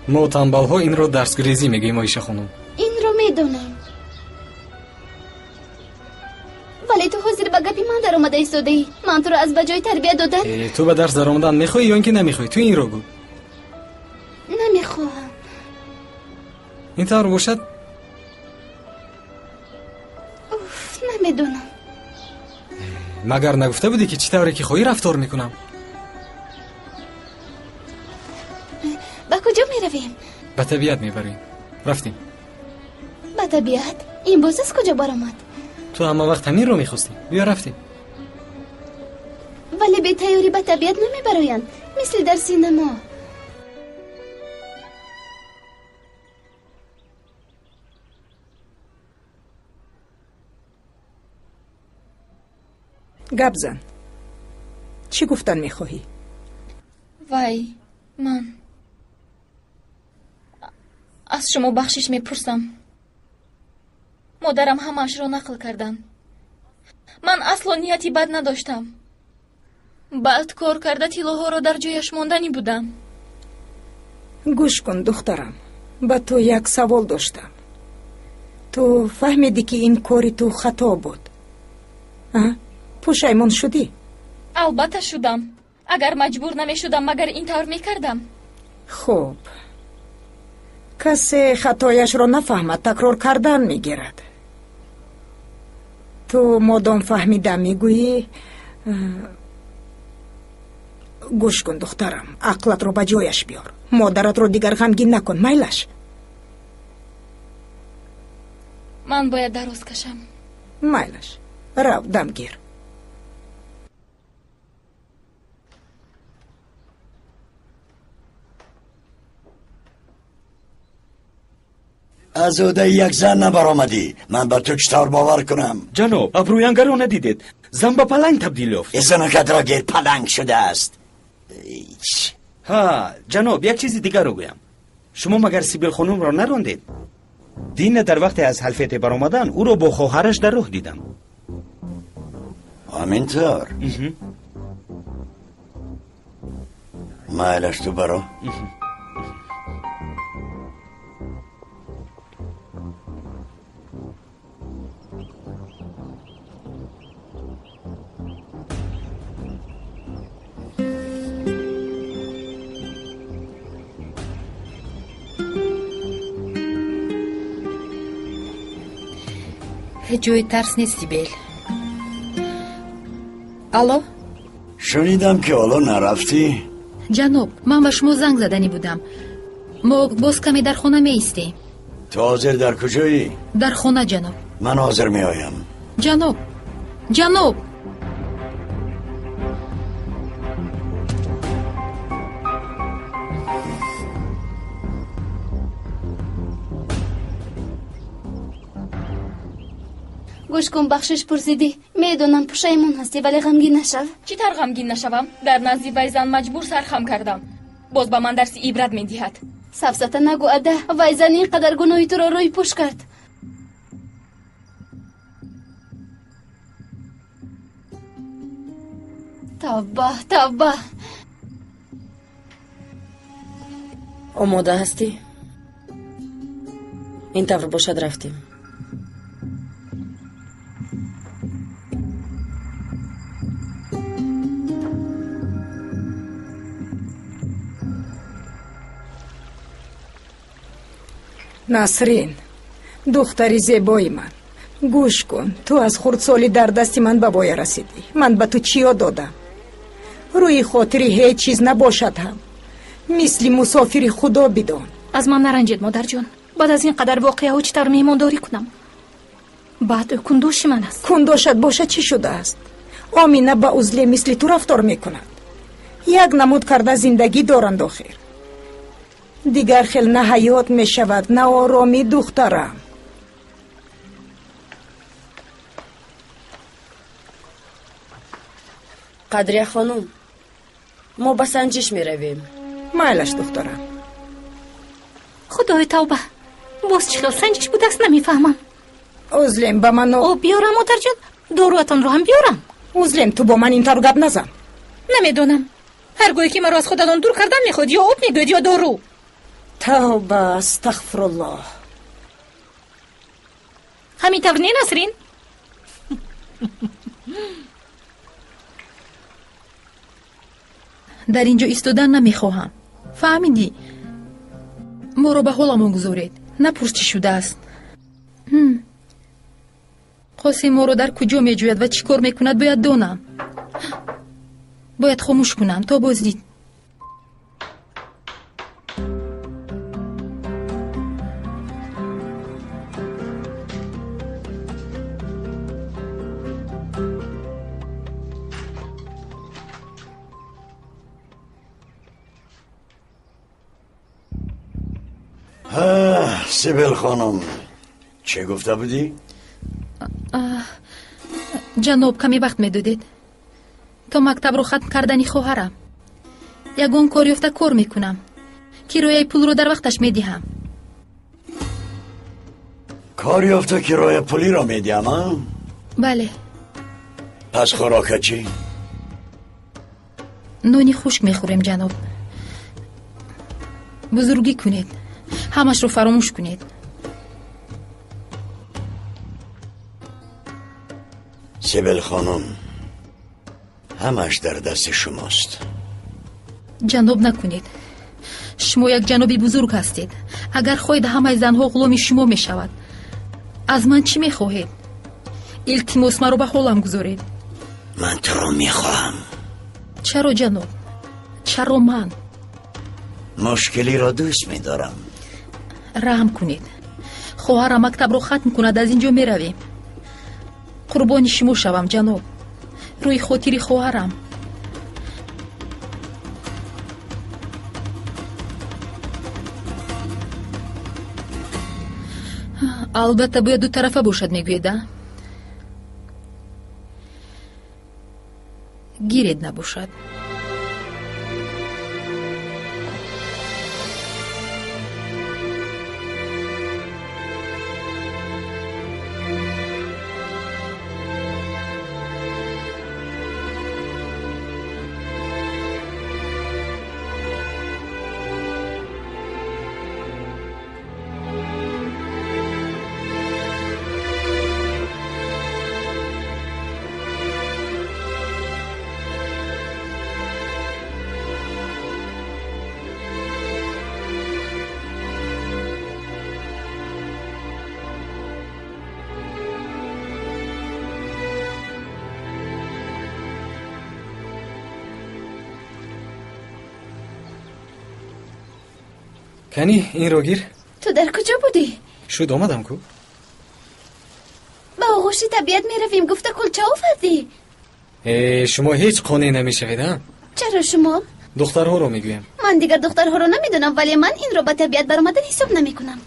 ما تنبال ها این رو درس گریزی میگیم آیشه خانم. این رو میدونم، ولی تو حاضر به گپی من در آمده ایستاده ای. من تو رو از بجای تربیت دادن. تو به درس در آمدن میخوای یا اینکه نمیخوای؟ تو این رو گو. نمیخواهم. این طور باشد نمیدونم. مگر نگفته بودی که چی طوری که خواهی رفتار میکنم؟ با کجا میرویم؟ به طبیعت میبریم. رفتیم. به طبیعت؟ این باز از کجا برآمد؟ تو همه وقت همین رو میخواستی. بیا رفتیم. ولی به تیاری به طبیعت نمیبراین مثل در سینما. گپ زن. چی گفتن میخواهی؟ وای من از شما بخشش میپرسم. مادرم همش رو نقل کردن. من اصلا نیتی بد نداشتم. بعد کار کرده تیلاها رو در جایش ماندنی بودم. گوش کن دخترم، با تو یک سوال داشتم. تو فهمیدی که این کاری تو خطا بود؟ پشیمون شدی؟ البته شدم. اگر مجبور نمی شدم مگر این طور می کردم. خوب، کسی خطایش رو نفهمد تکرار کردن می گیرد. تو مادام فهمیده می گویی. گوش کن دخترم، عقلت رو به جایش بیار. مادرت رو دیگر غمگین نکن. میلش من باید دراز کشم. میلش رو دم گیر. از اوده یک زن نبرآمدی. من بر تو چطور باور کنم؟ جناب ابروینگر رو ندیدید؟ زن به پلنگ تبدیل یافت. زنکت را گیر پلنگ شده است. ها جناب یک چیزی دیگر رو گویم. شما مگر سیبیل خانم را نراندید؟ دین در وقت از حلفیت برآمدن او رو با خواهرش در راه دیدم. همینطور؟ مایلش تو برو. جوی ترس نیستی بیل. الو؟ شنیدم که الو نرفتی؟ جناب من به شما زنگ زدنی بودم. ما باز کمی در خونه می ایستیم. تو حاضر در کجایی؟ در خونه جناب. من حاضر می آیم. جناب جناب گوش کن بخشش پرسیدی. میدونم پشیمون هستی ولی غمگین نشو. چی طور غمگین نشوم؟ در نزدی وی زن مجبور سرخم کردم. باز با من درسی عبرت میدهد. سفسطه نگو اده. وی زن اینقدر گناهی تو را روی پوش کرد. توبه توبه. آماده هستی؟ این طور باشد رفتیم. نسرین دختری زیبای من، گوش کن. تو از خردسالی در دستی من به بای رسیدی. من به تو چیا دادم؟ روی خاطری هیچ چیز نباشد هم مثل مسافری خدا بدان. از من نرنجید مادر جان. بعد از این قدر واقعه ها چطور میمانداری کنم؟ بعد کندوش من است. کندوشت باشه چی شده است؟ آمینه با عزله مثل تو رفتار میکند. یک نمود کرده زندگی دارند آخر. دیگر خیل نه حیات میشود نه آرامی دخترم. قدریه خانم، ما به سنجش میرویم. مایلش دخترم. خدای توبه، باز چی خیل سنجش بود است نمیفهمم. عزلم با من او بیارم مادر جان، داروتان رو هم بیارم. عزلم تو با من این طور گپ نزن. نمیدونم، هرگاهی که مرا از خودتان دور کردن میخواد یا آب میگوید یا دارو. توبه استغفر الله. همین طور نه نسرین؟ در اینجا ایستادن نمیخواهم. فهمیدی؟ ما رو به حالمون گذارید. نپرس چی شده است. قاسم ما رو در کجا میجوید و چی کار میکند باید دانم. باید خاموش کنم تا بازدید. سیبل خانم چه گفته بودی؟ جناب کمی وقت میدادید تا مکتب رو ختم کردنی خواهرم. یگان کار یافته کار میکنم. کرایه پول رو در وقتش میدهم. کار یافته کرایه پولی رو میدیم ها؟ بله. پس خوراک چی؟ نونی خشک میخوریم جناب. بزرگی کنید. همش رو فراموش کنید. سیبل خانم همش در دست شماست. جناب نکنید. شما یک جنابی بزرگ هستید. اگر خواهید همه زنها غلام شما می شود. از من چی می خواهید؟ التماس مرا به حالم گذارید. من تو رو می خواهم. چرا جناب؟ چرا من؟ مشکلی را دوست می دارم. رحم کنید. خواهرم مکتب رو ختم کند از اینجا می رویم. قربانی شما شوم جناب. روی خاطری خواهرم. البته باید دو طرفه باشد میگوید. گیرید نباشد. کنی این رو گیر. تو در کجا بودی؟ شد آمدم کو. با آغوش طبیعت میرویم گفته کلچه آفردی. شما هیچ قانع نمیشوید. چرا شما؟ دخترها رو میگویم. من دیگر دخترها رو نمیدونم ولی من این رو با طبیعت برآمدن حساب نمیکنم.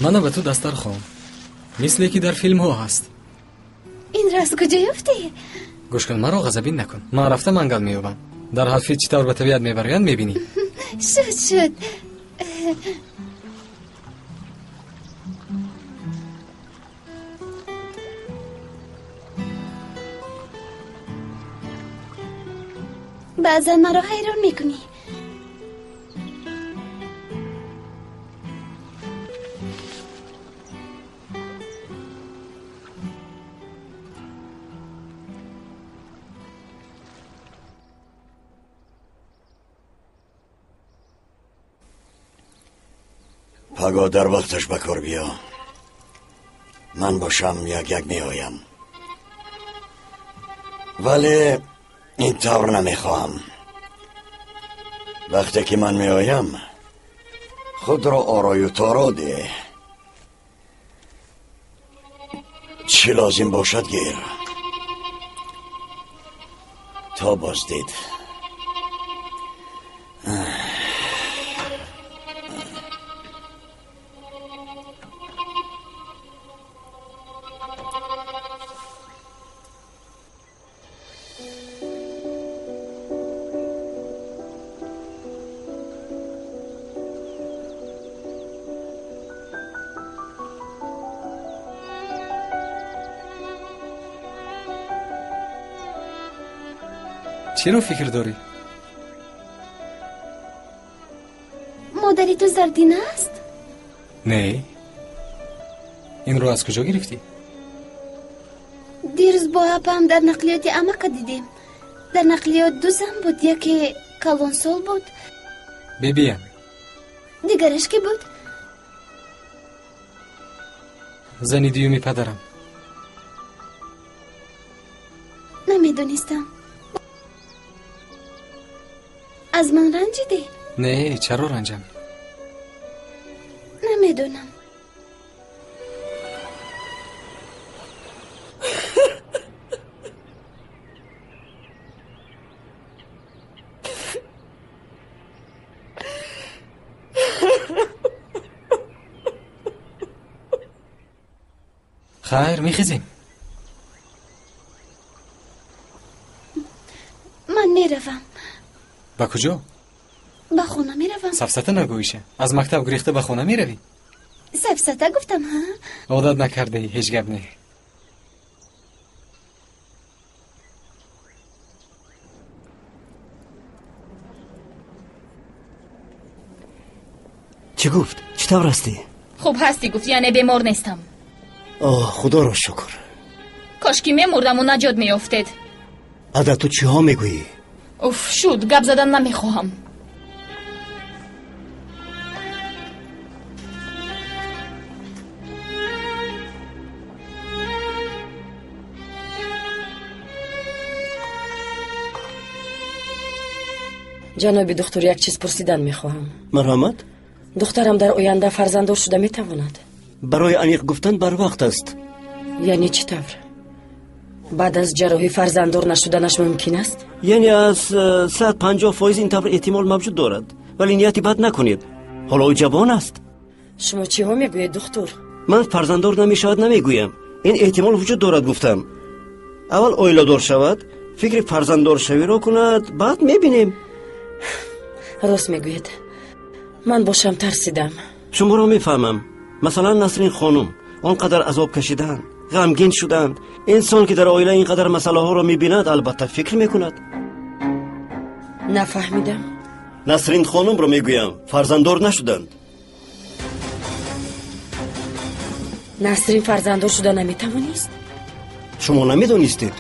منو به تو دستر خواهم مثل که در فیلم ها هست. این را از کجا یافتی؟ گوش کن مرا غضبی نکن. من رفته منگل میوبم. در حرفی چطور به طبیعت میبرگن میبینی. شد بعضا مرا حیران میکنی. پگاه در وقتش بکار بیا. من باشم یک می آیم. ولی این طور نمیخواهم. وقتی که من میآیم خود را آرای و تارا ده. چی لازم باشد گیر تا بازدید. چرا فکر داری؟ مادری تو زردین است؟ نه. این رو از کجا گرفتی؟ دیروز با اپام در نقلیات امک دیدیم. در نقلیات دو زن بود، یکی کلونسول بود. ببین دیگرش کی بود؟ زنی دیومی پدرم. نمیدونستم. از من رنجیدی؟ نه، چرا رنجم؟ نمیدونم. خیر میخیزیم. من میروم. با کجا؟ با خونه میروم. سفسته نگویشه. از مکتب گریخته به خونه میروی؟ سفسته گفتم ها؟ عادت نکرده ای، هیچ گپ نه. چی گفت؟ چطور هستی؟ خوب هستی گفت، یعنی بیمار نیستم. خدا را شکر. کاش که میمردم و نجات میافتید. عادت تو چی ها میگویی؟ اوف شد، گپ زدن نمیخواهم. جناب دکتر، یک چیز پرسیدن میخواهم. مرحمت؟ دخترم در آینده فرزنددار شده میتواند؟ برای انیق گفتن بر وقت است. یعنی چطور؟ بعد از جراحی فرزنددار نشدنش ممکن است؟ یعنی از 150% این طور احتمال موجود دارد، ولی نیتی بد نکنید. حالا او جوان است. شما چی ها میگوید دکتر؟ من فرزنددار نمیشود نمیگویم، این احتمال وجود دارد گفتم. اول اویلادار شود، فکر فرزنددار شوی را کند، بعد میبینیم. راست میگوید. من باشم ترسیدم. شما را میفهمم. مثلا نسرین خانم آنقدر عذاب کشیدن، غمگین شدند. انسان که در عائله اینقدر مسئله ها را میبیند البته فکر میکند. نفهمیدم. نسرین خانم را میگویم، فرزنددار نشدند. نسرین فرزنددار شده نمیتوانست؟ شما نمیدونستید؟